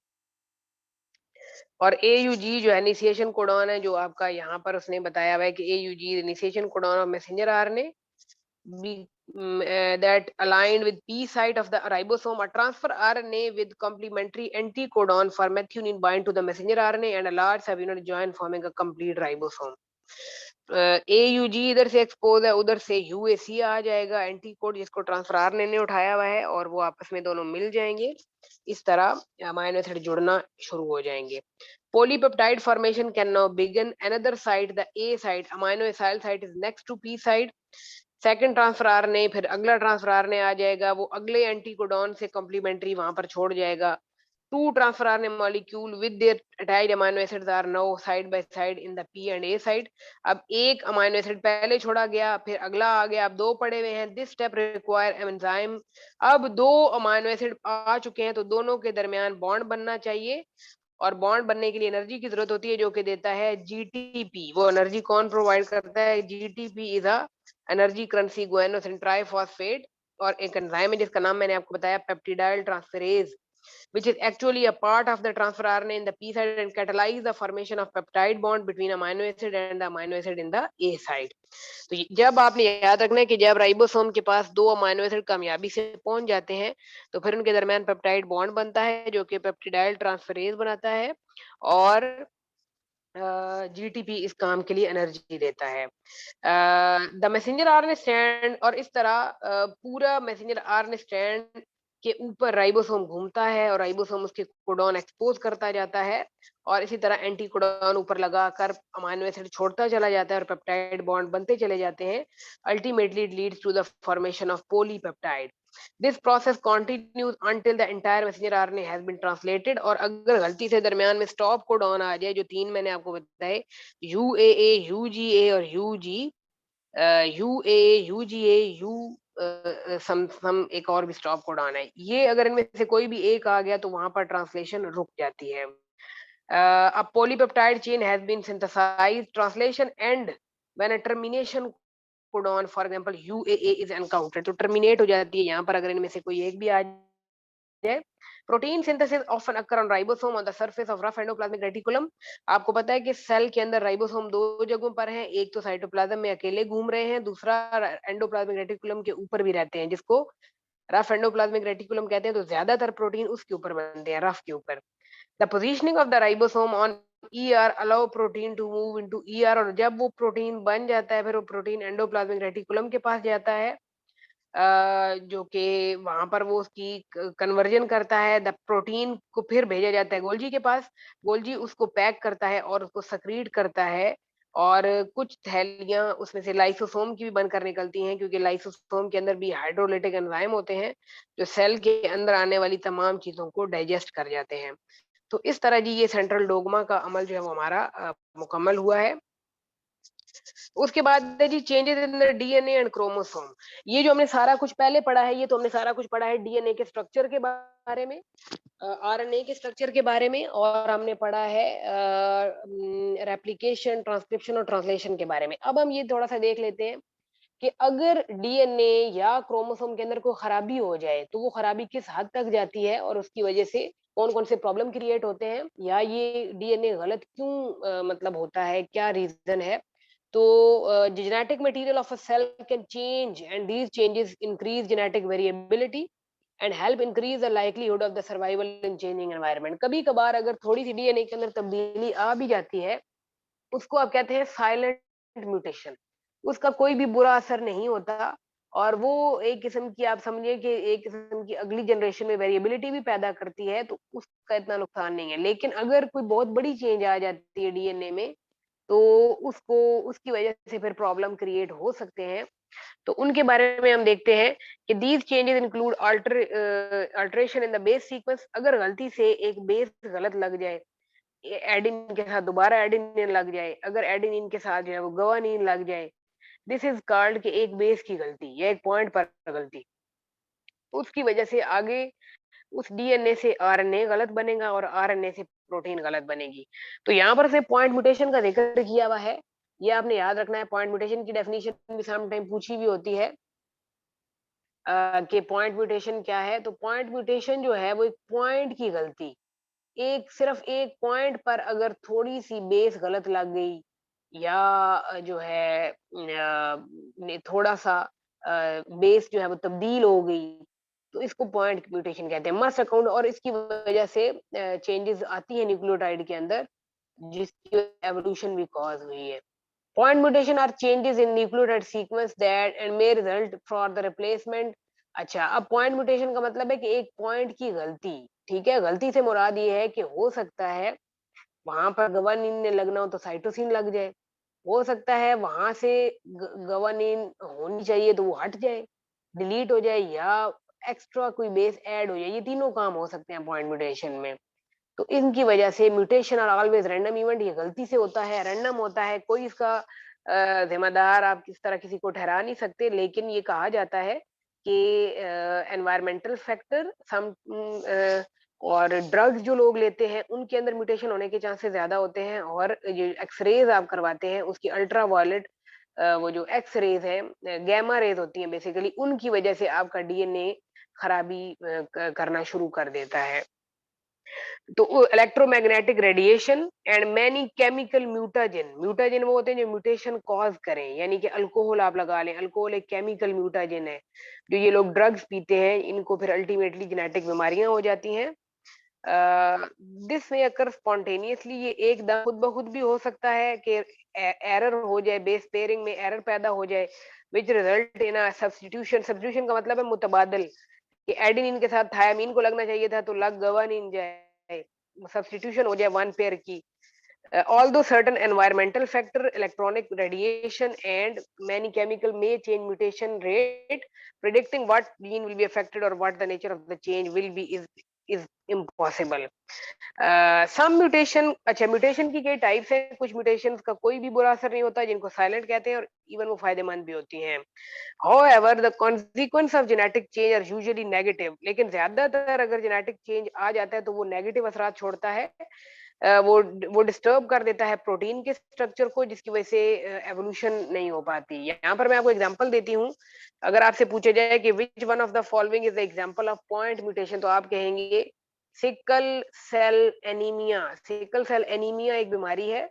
और एयूजी जो इनिशिएशन कोडॉन है, जो आपका यहाँ पर उसने बताया हुआ है कि AUG initiation codon of messenger RNA that aligned with P site of the ribosome, a transfer RNA with complementary anticodon for methionine bind to the messenger RNA and a large subunit join forming a complete ribosome. AUG इधर से expose है, उधर से UAC आ जाएगा एंटीकोड, जिसको transfer RNA ने उठाया हुआ है, और वो आपस में दोनों मिल जाएंगे, इस तरह अमाइनो एसिड जुड़ना शुरू हो जाएंगे। Polypeptide formation can now begin another site, the A site, amino acyl site is next to P site. Second transfer RNA, फिर अगला ट्रांसफर आरएनए आ जाएगा, वो अगले एंटीकोडॉन से कॉम्प्लीमेंट्री वहां पर छोड़ जाएगा। Two transfer RNA molecule with their attached amino acids are now side by side in the P and A side. अब एक अमीनो एसिड पहले छोड़ा गया, फिर अगला आ गया, अब दो पड़े हुए हैं, दिस स्टेप रिक्वायर एंजाइम। अब दो अमीनो एसिड आ चुके हैं तो दोनों के दरमियान बॉन्ड बनना चाहिए, और बॉन्ड बनने के लिए एनर्जी की जरूरत होती है, जो कि देता है जीटीपी। वो एनर्जी कौन प्रोवाइड करता है? GTP is a energy currency guanosine triphosphate, और एक एंजाइम है जिसका नाम मैंने आपको बताया peptidyl transferase, which is actually a part of the transfer RNA in the P side and catalyze the formation of peptide bond between amino acid and the amino acid in the A side. तो जब आपने याद रखना है कि जब ribosome के पास दो अमाइनो एसिड कामयाबी से पहुंच जाते हैं तो फिर उनके दरमियान पेप्टाइड बॉन्ड बनता है, जो कि पेप्टिडाइल ट्रांसफेरेज बनाता है, और जीटीपी इस काम के लिए एनर्जी देता है। द मैसेंजर आरएनए स्ट्रैंड, और इस तरह पूरा मैसेंजर आरएनए स्ट्रैंड के ऊपर राइबोसोम घूमता है और राइबोसोम उसके कोडॉन एक्सपोज करता जाता है, और इसी तरह एंटी कोडॉन ऊपर लगाकर अमीनो एसिड छोड़ता चला जाता है और पेप्टाइड बॉन्ड बनते चले जाते हैं। Ultimately it leads to the formation of polypeptide. This process continues until the entire messenger RNA has been translated. और अगर गलती से दरमियान में स्टॉप कोडॉन आ जाए, जो 3 मैंने आपको बताए, यूएए, यूजीए और यूजी, यूएए, यूजीए, सम एक और भी स्टॉप कोडॉन है, ये अगर इनमें से कोई भी एक आ गया तो वहां पर ट्रांसलेशन रुक जाती है। A polypeptide chain has been synthesized. Translation end when a termination codon, for example UAA, is encountered. तो terminate हो जाती है यहाँ पर अगर इनमें से कोई एक भी आ जाए। Protein synthesis often occur on ribosome on the surface of rough endoplasmic reticulum. आपको पता है कि सेल के अंदर राइबोसोम 2 जगहों पर हैं, एक तो साइटोप्लाज्म में अकेले घूम रहे हैं, दूसरा एंडोप्लाज्मिक रेटिकुलम के ऊपर भी रहते हैं, जिसको रफ एंडोप्लाज्मिक रेटिकुलम कहते हैं। तो ज्यादातर प्रोटीन उसके ऊपर बनते हैं, रफ के ऊपर। The positioning of the ribosome on ER allow protein to move into ER, और जब वो प्रोटीन बन जाता है फिर वो प्रोटीन एंडोप्लाज्मिक रेटिकुलम के पास जाता है, जो कि वहां पर वो उसकी कन्वर्जन करता है। द प्रोटीन को फिर भेजा जाता है गोल्जी के पास, गोल्जी उसको पैक करता है और उसको सक्रीट करता है, और कुछ थैलियां उसमें से लाइसोसोम की भी बनकर निकलती हैं, क्योंकि लाइसोसोम के अंदर भी हाइड्रोलाइटिक एंजाइम होते हैं जो सेल के अंदर आने वाली तमाम चीजों को डाइजेस्ट कर जाते हैं। तो इस तरह जी ये सेंट्रल डोगमा का अमल जो है वो हमारा मुकम्मल हुआ है। उसके बाद है जी changes in the DNA and chromosome. ये जो हमने सारा कुछ पहले पढ़ा है, ये तो हमने सारा कुछ पढ़ा है डीएनए के स्ट्रक्चर के बारे में, आरएनए के स्ट्रक्चर के बारे में, और हमने पढ़ा है रेप्लिकेशन, ट्रांसक्रिप्शन और ट्रांसलेशन के बारे में। अब हम ये थोड़ा सा देख लेते हैं कि अगर डीएनए या क्रोमोसोम के अंदर कोई खराबी हो जाए तो वो खराबी किस हद तक जाती है और उसकी वजह से कौन कौन से प्रॉब्लम क्रिएट होते हैं, या ये डीएनए गलत क्यों मतलब होता है, क्या रीजन है। तो genetic material of a cell can change and these changes increase genetic variability and help increase the likelihood of the survival in changing environment. कभी कभार अगर थोड़ी सी डीएनए के अंदर तब्दीली आ भी जाती है, उसको आप कहते हैं साइलेंट म्यूटेशन, उसका कोई भी बुरा असर नहीं होता, और वो एक किस्म की आप समझिए कि एक किस्म की अगली जनरेशन में वेरिएबिलिटी भी पैदा करती है, तो उसका इतना नुकसान नहीं है। लेकिन अगर कोई बहुत बड़ी चेंज आ जाती है डीएनए में, तो उसको उसकी वजह से फिर प्रॉब्लम क्रिएट हो सकते हैं। तो उनके बारे में हम देखते हैं कि these changes include alteration in the base sequence. अगर गलती से एक बेस गलत लग जाए, एडेनिन के साथ दोबारा एडेनिन लग जाए, अगर एडेनिन के साथ जो है वो गुआनिन लग जाए, दिस इज कॉल्ड कि एक बेस की गलती या एक पॉइंट पर गलती, उसकी वजह से आगे उस डीएनए से आरएनए गलत बनेगा और आरएनए से प्रोटीन गलत बनेगी। तो यहाँ पर से पॉइंट म्यूटेशन का जिक्र किया हुआ है, ये आपने याद रखना है। पॉइंट म्यूटेशन की डेफिनेशन भी सम टाइम पूछी भी होती है कि पॉइंट म्यूटेशन क्या है। तो पॉइंट म्यूटेशन जो है वो एक पॉइंट की गलती, एक सिर्फ एक पॉइंट पर अगर थोड़ी सी बेस गलत लग गई, या जो है थोड़ा सा बेस जो है वो तब्दील हो गई, तो इसको पॉइंट म्यूटेशन कहते हैं। मस्ट अकाउंट, और इसकी वजह से चेंजेस आती है न्यूक्लियोटाइड के अंदर, जिसकी एवोल्यूशन भी कॉज हुई है। Point mutation are changes in nucleotide sequence that end may result for the replacement. अच्छा, अब पॉइंट म्यूटेशन का मतलब है कि एक पॉइंट की गलती, ठीक है, गलती से मुराद ये है कि हो सकता है वहां पर गवानीन ने लगना हो तो साइटोसिन लग जाए, हो सकता है वहां से गवानीन होनी चाहिए तो वो हट जाए, डिलीट हो जाए, या एक्स्ट्रा कोई बेस ऐड हो जाए। ये तीनों काम हो सकते हैं पॉइंट म्यूटेशन में। तो इनकी वजह से mutation are always random event, ये गलती से होता है, रैंडम होता है, कोई इसका जिम्मेदार आप किस तरह किसी को ठहरा नहीं सकते। लेकिन ये कहा जाता है कि एनवायरमेंटल फैक्टर सम और ड्रग्स जो लोग लेते हैं उनके अंदर म्यूटेशन होने के चांसेस ज्यादा होते हैं, और ये एक्सरेज आप करवाते हैं उसकी अल्ट्रा वायलेट वो जो एक्स रेज है, गैमा रेज होती हैं बेसिकली, उनकी वजह से आपका डीएनए खराबी करना शुरू कर देता है। तो electromagnetic radiation and many chemical mutagen, mutagen वो होते हैं जो म्यूटेशन कॉज करें, यानी कि अल्कोहल आप लगा लें, अल्कोहल एक केमिकल म्यूटाजेन है। जो ये लोग ड्रग्स पीते हैं इनको फिर अल्टीमेटली जेनेटिक बीमारियां हो जाती हैं। दिस में अकर स्पॉन्टेनियसली, ये एकदम खुद ब खुद भी हो सकता है कि एरर हो जाए, बेस पेयरिंग में एरर पैदा हो जाए, which result in a substitution. Substitution का मतलब है मुतबादल, कि एडेनिन के साथ थायामीन को लगना चाहिए था तो लग गवानीन जाए, सब्स्टिट्यूशन हो जाए वन पेयर की। Although certain environmental factor, electronic radiation and many chemical may change mutation rate, predicting what gene will be affected or what the nature of the change will be is impossible. Some mutation, अच्छा mutation की कई types है, कुछ mutations का कोई भी बुरा असर नहीं होता, जिनको साइलेंट कहते हैं, और इवन वो फायदेमंद भी होती हैं। However, the consequence of genetic change are usually negative, लेकिन ज्यादातर अगर जेनेटिक चेंज आ जाता है तो वो नेगेटिव असरात छोड़ता है। वो डिस्टर्ब कर देता है प्रोटीन के स्ट्रक्चर को, जिसकी वजह से एवोल्यूशन नहीं हो पाती। यहाँ पर मैं आपको एग्जांपल देती हूँ। अगर आपसे पूछा जाए कि which one of the following is the example of point mutation, तो आप कहेंगे sickle cell anaemia. Sickle cell anaemia एक बीमारी है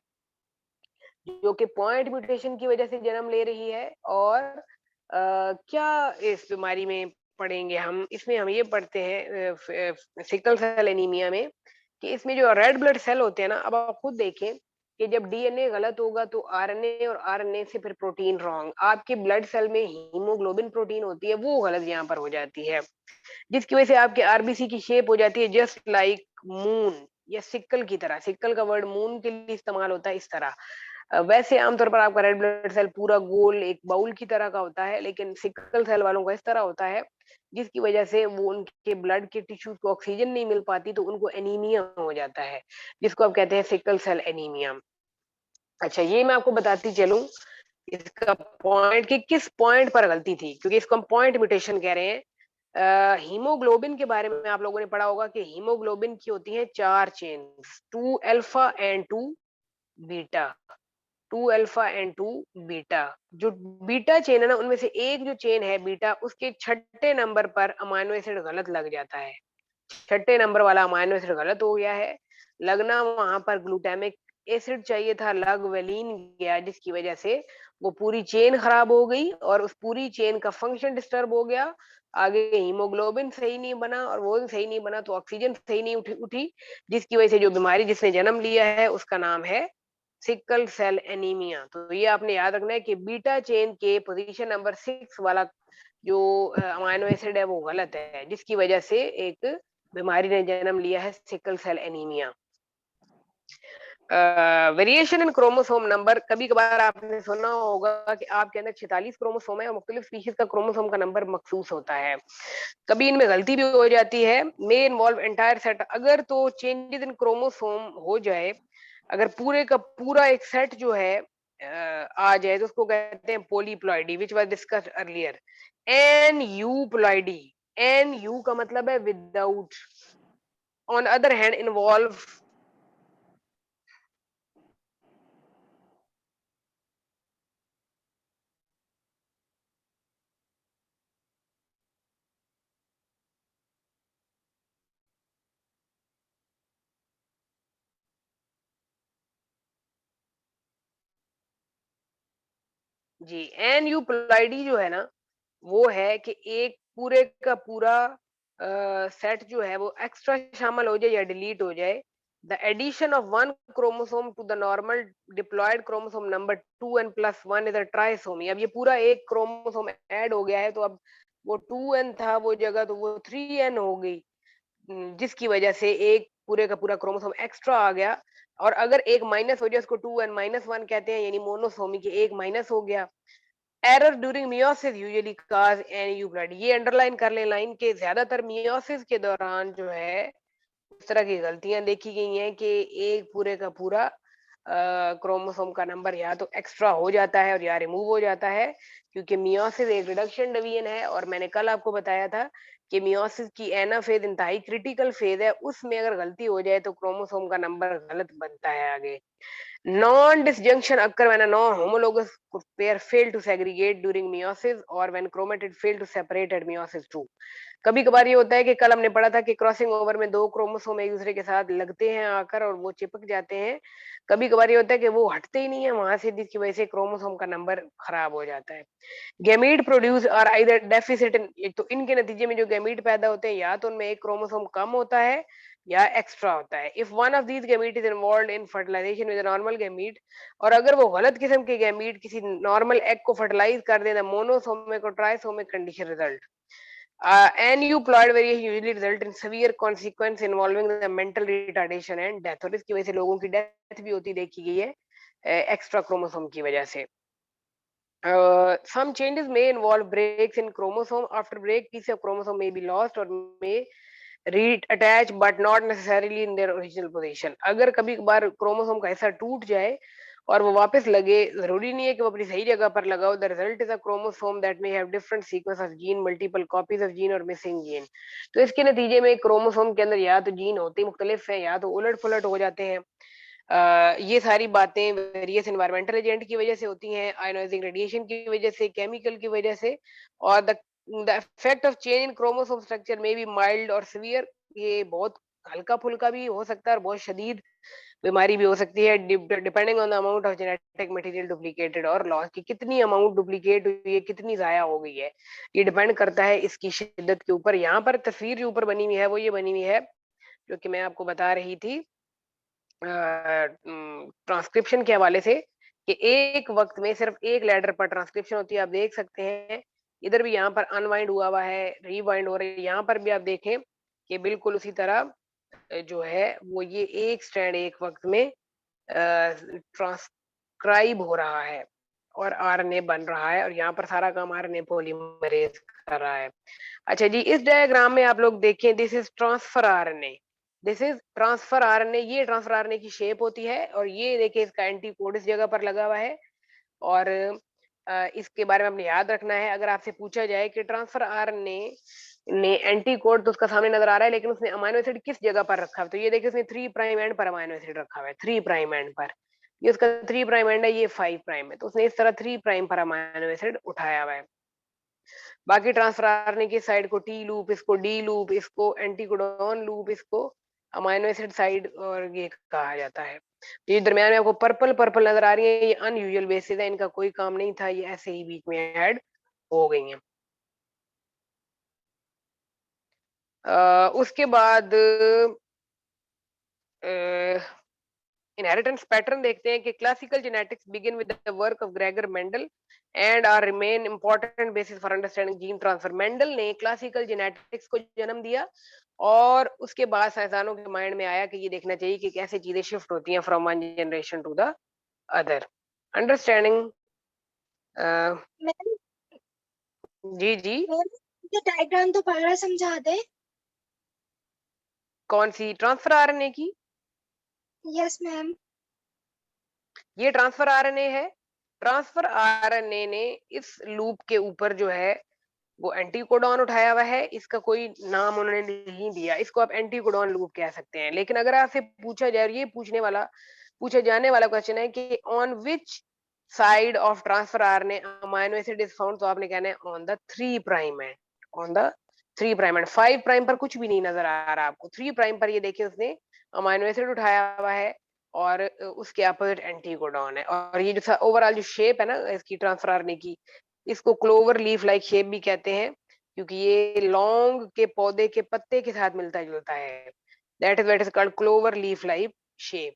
जो कि पॉइंट म्यूटेशन की वजह से जन्म ले रही है। और क्या इस बीमारी में पढ़ेंगे हम, इसमें हम ये पढ़ते हैं सिकल सेल एनीमिया में कि इसमें जो रेड ब्लड सेल होते हैं ना, अब आप खुद देखें कि जब डीएनए गलत होगा तो आरएनए, और आरएनए से फिर प्रोटीन रॉन्ग, आपके ब्लड सेल में हीमोग्लोबिन प्रोटीन होती है वो गलत यहाँ पर हो जाती है, जिसकी वजह से आपके आरबीसी की शेप हो जाती है जस्ट लाइक मून, या सिक्कल की तरह। सिक्कल का वर्ड मून के लिए इस्तेमाल होता है इस तरह। वैसे आमतौर पर आपका रेड ब्लड सेल पूरा गोल एक बाउल की तरह का होता है, लेकिन सिकल सेल वालों का इस तरह होता है, जिसकी वजह से वो उनके ब्लड के टिश्यूज को ऑक्सीजन नहीं मिल पाती, तो उनको एनीमिया हो जाता है, जिसको आप कहते हैं सिकल सेल एनीमिया। अच्छा, ये मैं आपको बताती चलूं इसका पॉइंट कि किस पॉइंट पर गलती थी, क्योंकि इसको हम पॉइंट म्यूटेशन कह रहे हैं। हीमोग्लोबिन के बारे में आप लोगों ने पढ़ा होगा कि हीमोग्लोबिन की होती है 4 chains, 2 alpha and 2 beta. 2 alpha and 2 beta. जो बीटा चेन है ना, उनमें से एक जो चेन है बीटा, उसके छठे नंबर पर अमाइनो एसिड गलत लग जाता है। छठे नंबर वाला अमाइनो एसिड गलत हो गया है, लगना वहां पर ग्लूटामिक एसिड चाहिए था, लग वेलिन गया, जिसकी वजह से वो पूरी चेन खराब हो गई और उस पूरी चेन का फंक्शन डिस्टर्ब हो गया। आगे हीमोग्लोबिन सही नहीं बना, और वो सही नहीं बना तो ऑक्सीजन सही नहीं उठी, जिसकी वजह से जो बीमारी जिसने जन्म लिया है उसका नाम है सिकल सेल एनीमिया। तो ये आपने याद रखना है कि बीटा चेन के पोजीशन नंबर 6 वाला जो अमाइनो एसिड है वो गलत है, जिसकी वजह से एक बीमारी ने जन्म लिया है sickle cell anaemia. Variation in chromosome number, कभी कभार आपने सुना होगा कि आपके अंदर 46 क्रोमोसोम है और मुख्तलिफ स्पीशीज का क्रोमोसोम का नंबर मखसूस होता है। कभी इनमें गलती भी हो जाती है, मे इन्वॉल्व एंटायर सेट। अगर तो चेंजेस इन क्रोमोसोम हो जाए, अगर पूरे का पूरा एक सेट जो है आ जाए, तो उसको कहते हैं polyploidy, which was discussed earlier. Aneuploidy, aneu का मतलब है without. On other hand involve जी, एन यू प्लॉइडी जो है ना, वो है कि एक पूरे का पूरा सेट जो है वो एक्स्ट्रा शामिल हो जाए या डिलीट हो जाए। The addition of one chromosome to the normal diploid chromosome number 2 N plus 1 is a trisomy. अब ये पूरा एक क्रोमोसोम ऐड हो गया है, तो अब वो 2n था वो जगह, तो वो 3n हो गई, जिसकी वजह से एक पूरे का पूरा क्रोमोसोम एक्स्ट्रा आ गया। और अगर एक माइनस हो जाए, उसको 2n-1 कहते हैं, यानी मोनोसोमी के एक माइनस हो गया। Error during meiosis usually cause NU blood, ये अंडरलाइन कर ले लाइन के, ज्यादातर मियोसिस के दौरान जो है इस तरह की गलतियां देखी गई हैं कि एक पूरे का पूरा क्रोमोसोम का नंबर या तो एक्स्ट्रा हो जाता है और या रिमूव हो जाता है, क्योंकि मियोसिस एक रिडक्शन डिवीजन है। और मैंने कल आपको बताया था कि मियोसिस की एना फेज इंतहाई क्रिटिकल फेज है, उसमें अगर गलती हो जाए तो क्रोमोसोम का नंबर गलत बनता है आगे। Non-disjunction occur when a non-homologous pair fail to segregate during meiosis or when chromatid fail to separate at meiosis 2. कभी कभार ये होता है कि कल हमने पढ़ा था कि क्रॉसिंग ओवर में दो क्रोमोसोम एक दूसरे के साथ लगते हैं आकर और वो चिपक जाते हैं, कभी कभार ये होता है कि वो हटते ही नहीं है वहां से, जिसकी वजह से क्रोमोसोम का नंबर खराब हो जाता है। Gamete produce are either deficit in, तो इनके नतीजे में जो गैमीट पैदा होते हैं या तो उनमें एक क्रोमोसोम कम होता है या एक्स्ट्रा होता है। If one of these gamete is involved in fertilization with normal gamete, और अगर वो गलत किस्म के गैमीट किसी नॉर्मल एग को फर्टिलाइज कर दे, मोनोसोमिक और trisomic condition result. Aneuploid variation usually result in severe consequence involving the mental retardation and death, और इसकी वजह से लोगों की डेथ भी होती देखी गई है एक्स्ट्रा क्रोमोसोम की वजह से। Some changes may involve breaks in chromosome. After break, piece of chromosome may be lost or may reattach but not necessarily in their original position. अगर कभी कभार क्रोमोसोम का हिस्सा टूट जाए और वो वापस लगे, जरूरी नहीं है कि वो अपनी सही जगह पर लगा हो। The result is a chromosome that may have different sequence of gene, multiple copies of gene और मिसिंग जीन। तो इसके नतीजे में क्रोमोसोम के अंदर या तो जीन होते मुख्तलिफ हैं या तो उलट पुलट हो जाते हैं। ये सारी बातें वेरियस एनवायरमेंटल एजेंट की वजह से होती हैं, आयोनाइजिंग रेडिएशन की वजह से, केमिकल की वजह से, और the effect of change in chromosome structure में भी माइल्ड और सीवियर, ये बहुत हल्का फुल्का भी हो सकता है और बहुत शदीद बीमारी भी हो सकती है, depending on the amount of genetic material duplicated और लॉस, की कितनी अमाउंट डुप्लीकेट हुई है, कितनी जाया हो गई है, ये डिपेंड करता है इसकी शिद्दत के ऊपर। यहाँ पर तस्वीर जो ऊपर बनी हुई है वो ये बनी हुई है जो कि मैं आपको बता रही थी ट्रांसक्रिप्शन के हवाले से, कि एक वक्त में सिर्फ एक लेटर पर ट्रांसक्रिप्शन होती है। आप देख सकते हैं इधर भी यहाँ पर अनवाइंड हुआ है, रिवाइंड हो रहा है, यहाँ पर भी आप देखें कि बिल्कुल उसी तरह जो है वो ये एक स्ट्रैंड एक वक्त में ट्रांसक्राइब हो रहा है और आरएनए बन रहा है, और यहाँ पर सारा काम आरएनए पॉलीमरेज कर रहा है। अच्छा जी, इस डायग्राम में आप लोग देखें, this is transfer RNA, this is transfer RNA, ये ट्रांसफर आरएनए की शेप होती है, और ये देखिए इसका एंटीकोड इस जगह पर लगा हुआ है। और इसके बारे में आपने याद रखना है, अगर आपसे पूछा जाए कि ट्रांसफर आरएनए ने एंटीकोड तो उसका सामने नजर आ रहा है, लेकिन उसने अमाइनो एसिड किस जगह पर रखा है, तो ये देखिए उसने 3 प्राइम एंड पर अमाइनो एसिड रखा हुआ है, 3 प्राइम एंड पर, ये उसका 3 प्राइम एंड है, ये 5 प्राइम है, तो उसने इस तरह 3 प्राइम पर अमाइनो एसिड उठाया हुआ है। बाकी ट्रांसफर आरएनए की साइड को टी लूप, इसको डी लूप, इसको एंटीकोडॉन लूप, इसको अमाइनो एसिड साइड और ये कहा जाता है। ये दरमियान में आपको पर्पल पर्पल नजर आ रही है, ये अनयूजुअल बेसिस है, इनका कोई काम नहीं था, ये ऐसे ही बीच में ऐड हो गई हैं। उसके बाद इनहेरिटेंस पैटर्न देखते हैं कि classical genetics begin with the work of Gregor Mendel and are remain important basis for understanding gene transfer. Mendel ने क्लासिकल जेनेटिक्स को जन्म दिया और उसके बाद साइंसदानों के माइंड में आया कि ये देखना चाहिए कि कैसे चीजें शिफ्ट होती हैं from one generation to the other. Understanding ma'am जी जी, ये डायग्राम दोबारा समझा दे। कौन सी ट्रांसफर आरएनए की? Yes ma'am. ये ट्रांसफर आरएनए है। ट्रांसफर आरएनए ने इस लूप के ऊपर जो है वो एंटीकोडॉन उठाया हुआ है, इसका कोई नाम उन्होंने नहीं दिया, इसको आप एंटीकोडॉन लूप कह सकते हैं। लेकिन अगर आपसे पूछा जाए, ये पूछा जाने वाला क्वेश्चन है कि on which side of transfer RNA amino acid is found, तो आपने कहना है on the 3 prime and, on the 3 prime and. 5 prime पर कुछ भी नहीं नजर आ रहा आपको, 3 प्राइम पर ये देखिए उसने अमाइनो एसिड उठाया हुआ है और उसके अपोजिट एंटीकोडॉन है। और ये जो ओवरऑल जो शेप है ना इसकी ट्रांसफर आरएनए की, इसको क्लोवर लीफ लाइक शेप भी कहते हैं, क्योंकि ये लौंग के पौधे के पत्ते के साथ मिलता जुलता है। That is called clover leaf like shape.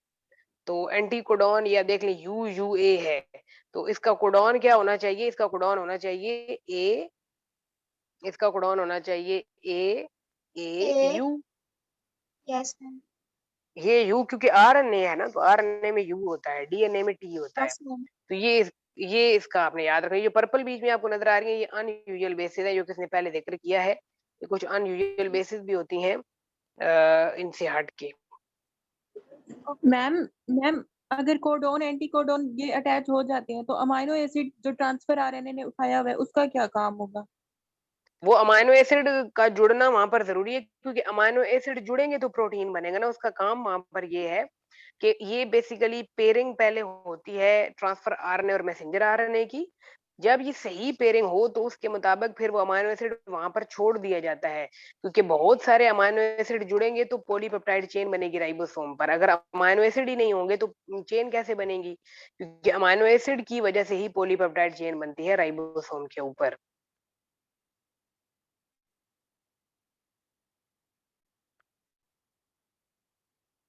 तो एंटीकोडॉन या देख लें UUA है, तो इसका कोडॉन क्या होना चाहिए? इसका कोडॉन होना चाहिए ए, इसका कोडॉन होना चाहिए ए यू। Yes ma'am. ये यू क्योंकि आरएनए है ना, तो आरएनए में यू होता है, डीएनए में टी होता है, यस मैम। तो ये इसका आपने याद रखना। ये पर्पल बीच में आपको नजर आ रही है, ये अनयूजुअल बेसिस है, जो किसने पहले जिक्र किया है। ये कुछ अनयूजुअल बेसिस भी होती हैं इनसे हट के। मैम मैम अगर कोडोन एंटीकोडोन ये अटैच हो जाते हैं तो अमाइनो एसिड जो ट्रांसफर आरएनए ने उठाया हुआ है उसका क्या काम होगा? वो अमाइनो एसिड का जुड़ना वहां पर जरूरी है, क्योंकि अमाइनो एसिड जुड़ेंगे तो प्रोटीन बनेगा ना। उसका काम वहां पर ये है कि ये बेसिकली पेयरिंग पहले होती है ट्रांसफर आरएनए और मैसेंजर आरएनए की। जब ये सही पेयरिंग हो तो उसके मुताबिक फिर वो अमाइनो एसिड वहां पर छोड़ दिया जाता है, क्योंकि बहुत सारे अमाइनो एसिड जुड़ेंगे तो पॉलीपेप्टाइड चेन बनेगी राइबोसोम पर। अगर अमाइनो एसिड ही नहीं होंगे तो चेन कैसे बनेगी, क्योंकि अमाइनो एसिड की वजह से ही पॉलीपेप्टाइड चेन बनती है राइबोसोम के ऊपर।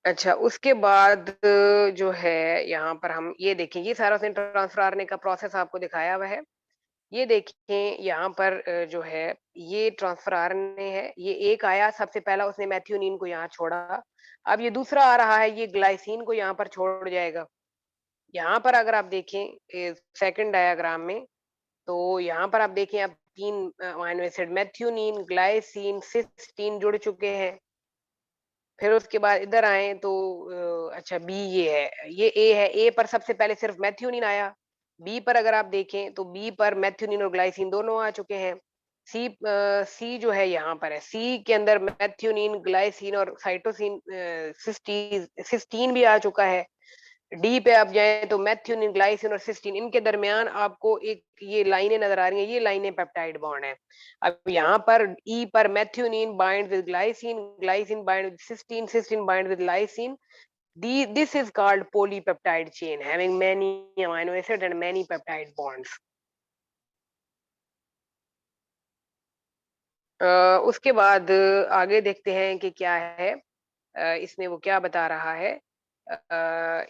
अच्छा, उसके बाद जो है यहाँ पर हम ये देखें, ये सारा उसने ट्रांसफर आरएनए का प्रोसेस आपको दिखाया हुआ है। ये देखें यहाँ पर जो है ये ट्रांसफर आरएनए है, ये एक आया, सबसे पहला उसने मैथ्यूनिन को यहाँ छोड़ा। अब ये दूसरा आ रहा है, ये ग्लाइसिन को यहाँ पर छोड़ जाएगा। यहाँ पर अगर आप देखें सेकंड डायग्राम में, तो यहाँ पर आप देखें, अब 3 अमाइनो एसिड मैथ्यूनिन, ग्लाइसिन, सिस्टीन जुड़ चुके हैं। फिर उसके बाद इधर आए तो अच्छा बी ये है, ये ए है। ए पर सबसे पहले सिर्फ मैथ्यूनिन आया। बी पर अगर आप देखें तो बी पर मैथ्यूनिन और ग्लाइसिन दोनों आ चुके हैं। सी जो है यहाँ पर है, सी के अंदर मैथ्यूनिन, ग्लाइसिन और साइटोसिन, सिस्टीन भी आ चुका है। डी पे आप जाएं तो मैथ्यूनिन, ग्लाइसिन और सिस्टीन, इनके दरमियान आपको एक ये लाइनें नजर आ रही हैं, ये लाइनें पेप्टाइड बॉन्ड है। अब यहाँ पर ई पर methionine bind with glycine, glycine bind with cysteine, cysteine bind with lysine. This is called polypeptide chain having many amino acids and many peptide bonds. उसके बाद आगे देखते हैं कि क्या है, इसमें वो क्या बता रहा है।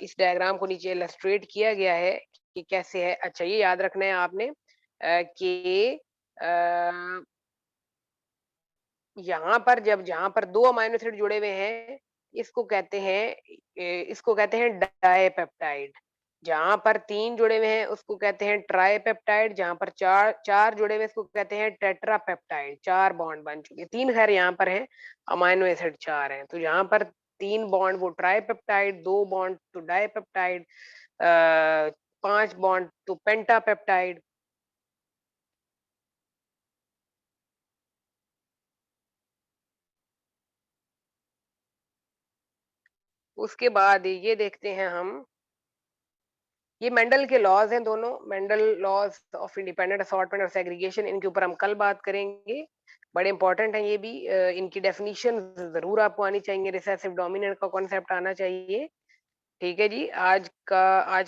इस डायग्राम को नीचे इलस्ट्रेट किया गया है कि कैसे है। अच्छा, ये याद रखना है आपने कि यहाँ पर जहाँ पर 2 अमाइनो एसिड जुड़े हुए हैं, इसको कहते हैं डाइपेप्टाइड। जहाँ पर 3 जुड़े हुए हैं उसको कहते हैं ट्राइपेप्टाइड। जहाँ पर 4 जुड़े हुए इसको कहते हैं टेट्रापेप्टाइड। 4 बॉन्ड बन चुके, 3 खैर यहाँ पर हैं, अमाइनो एसिड 4 हैं। तो यहाँ पर 3 बॉन्ड वो ट्राइपेप्टाइड, 2 बॉन्ड तो डाइपेप्टाइड, 5 बॉन्ड तो पेंटापेप्टाइड। उसके बाद ये देखते हैं हम, ये मेंडल के लॉज हैं दोनों, Mendel laws of independent assortment और सेग्रीगेशन, इनके ऊपर हम कल बात करेंगे। बड़े इंपॉर्टेंट हैं ये भी, इनकी डेफिनेशन जरूर आपको आनी चाहिए, रिसेसिव डोमिनेंट का कॉन्सेप्ट आना चाहिए। ठीक है जी, आज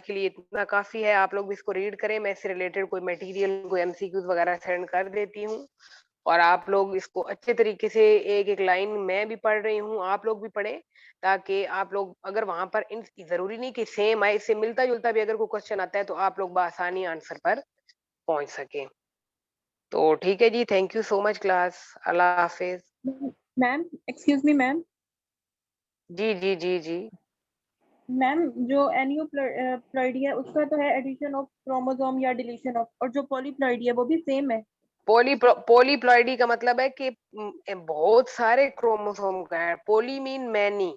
के लिए इतना काफी है। आप लोग भी इसको रीड करें, मैं इससे रिलेटेड कोई मटेरियल, कोई एमसीक्यूज वगैरह सेंड कर देती हूँ, और आप लोग इसको अच्छे तरीके से एक एक लाइन मैं भी पढ़ रही हूँ, आप लोग भी पढ़ें, ताकि आप लोग अगर वहां पर इन जरूरी नहीं कि सेम आए, इससे मिलता जुलता भी अगर कोई क्वेश्चन आता है तो आप लोग बआसानी आंसर पर पहुंच सके। तो ठीक है जी, thank you so much class, अल्लाह हाफिज। Ma'am excuse me ma'am. जी जी जी जी। मैम जो एनियोप्लॉइडी है उसका तो है एडिशन ऑफ क्रोमोसोम या डिलीशन ऑफ, और जो पॉलीप्लॉइडी है वो भी सेम है। पोलीप्लॉइडी का मतलब है कि बहुत सारे क्रोमोसोम का है। पोली मीन मैनी,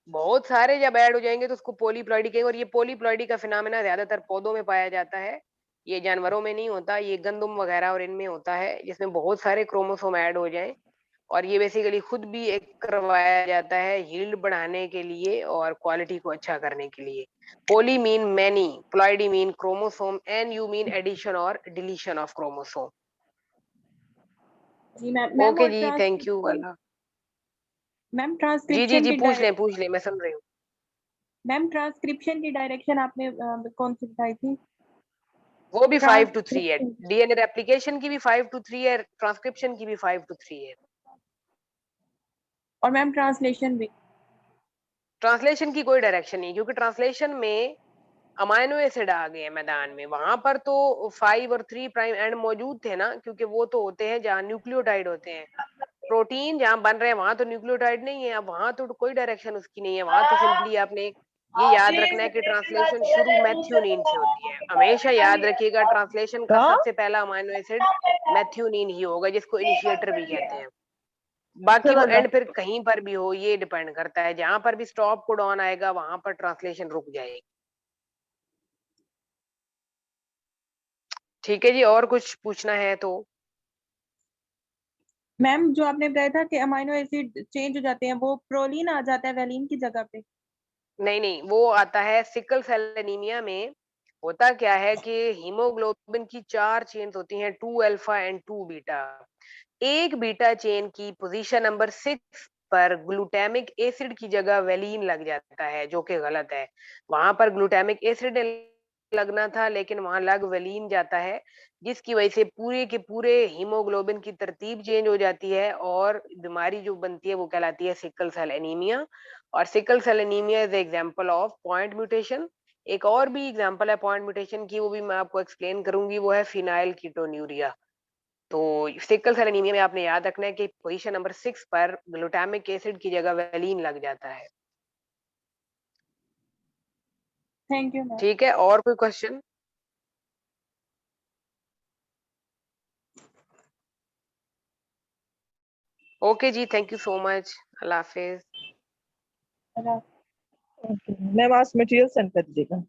बहुत सारे जब ऐड हो जाएंगे तो उसको पोलीप्लॉइडी कहेंगे। और ये पोलीप्लॉइडी का फिनोमेना ज्यादातर पौधों में पाया जाता है, ये जानवरों में नहीं होता। ये गंदम वगैरह और इनमें होता है, जिसमें बहुत सारे क्रोमोसोम ऐड हो जाएं। और ये बेसिकली खुद भी एक करवाया जाता है यील्ड बढ़ाने के लिए और क्वालिटी को अच्छा करने के लिए। Poly mean many, ploidy mean chromosome, aneu mean addition और डिलीशन ऑफ क्रोमोसोम। जी मैम। ओके और जी, थैंक यू, अल्लाह। मैम जी जी ट्रांसक्रिप्शन जी, की पूछ लें, मैं सुन रही हूँ। मैम ट्रांसक्रिप्शन की डायरेक्शन आपने कौन सी बताई थी? वो भी 5 to 3 है, ट्रांसक्रिप्शन डीएनए रेप्लिकेशन की भी 5 to 3 है, ट्रांसक्रिप्शन की भी 5 to 3 है। और मैम ट्रांसलेशन भी? ट्रांसलेशन की कोई डायरेक्शन नहीं, क्योंकि ट्रांसलेशन में अमाइनो एसिड आ गए हैं मैदान में। वहां पर तो 5 और 3 प्राइम एंड मौजूद थे ना, क्योंकि वो तो होते हैं जहाँ न्यूक्लियोटाइड होते हैं। प्रोटीन जहाँ बन रहे हैं वहां तो न्यूक्लियोटाइड नहीं है, अब वहां तो कोई डायरेक्शन उसकी नहीं है। वहां तो सिंपली आपने ये याद रखना है कि ट्रांसलेशन शुरू मैथ्यूनिन से होती है। हमेशा याद रखिएगा, ट्रांसलेशन का सबसे पहला अमाइनो एसिड मैथ्यूनिन ही होगा, जिसको इनिशिएटर भी कहते हैं। बाकी वो एंड फिर कहीं पर भी हो, ये डिपेंड करता है। जहां पर भी स्टॉप कोडॉन आएगा वहां पर ट्रांसलेशन रुक जाएगी। ठीक है जी, और कुछ पूछना है तो? मैम जो आपने बताया था कि अमाइनो एसिड चेंज हो जाते हैं, वो प्रोलीन आ जाता है वैलीन की जगह पे? नहीं नहीं, वो आता है सिकल सेल एनीमिया में। होता क्या है कि हीमोग्लोबिन की 4 चेन्स होती हैं, 2 अल्फा एंड 2 बीटा। एक बीटा चेन की पोजीशन नंबर 6 पर ग्लूटामिक एसिड की जगह वेलिन लग जाता है, जो कि गलत है। वहां पर ग्लूटामिक एसिड लगना था, लेकिन वहां लग वेलिन जाता है, जिसकी वजह से पूरे के पूरे हीमोग्लोबिन की तरतीब चेंज हो जाती है और बीमारी जो बनती है वो कहलाती है सिकल सेल एनीमिया। और sickle cell anaemia is example of point mutation. एक और भी एग्जांपल है पॉइंट म्यूटेशन की, वो भी मैं आपको एक्सप्लेन करूंगी, वो है फिनाइल कीटोन्यूरिया। तो सिकल सेल एनीमिया में आपने याद रखना है कि पोजीशन नंबर 6 पर ग्लूटामिक एसिड की जगह वेलिन लग जाता है। Thank you ma'am. ठीक है, और कोई question? Okay ji, thank you so much. अल्लाह हाफिज। ओके मैम, आज मटेरियल सेंड कर दीजिएगा।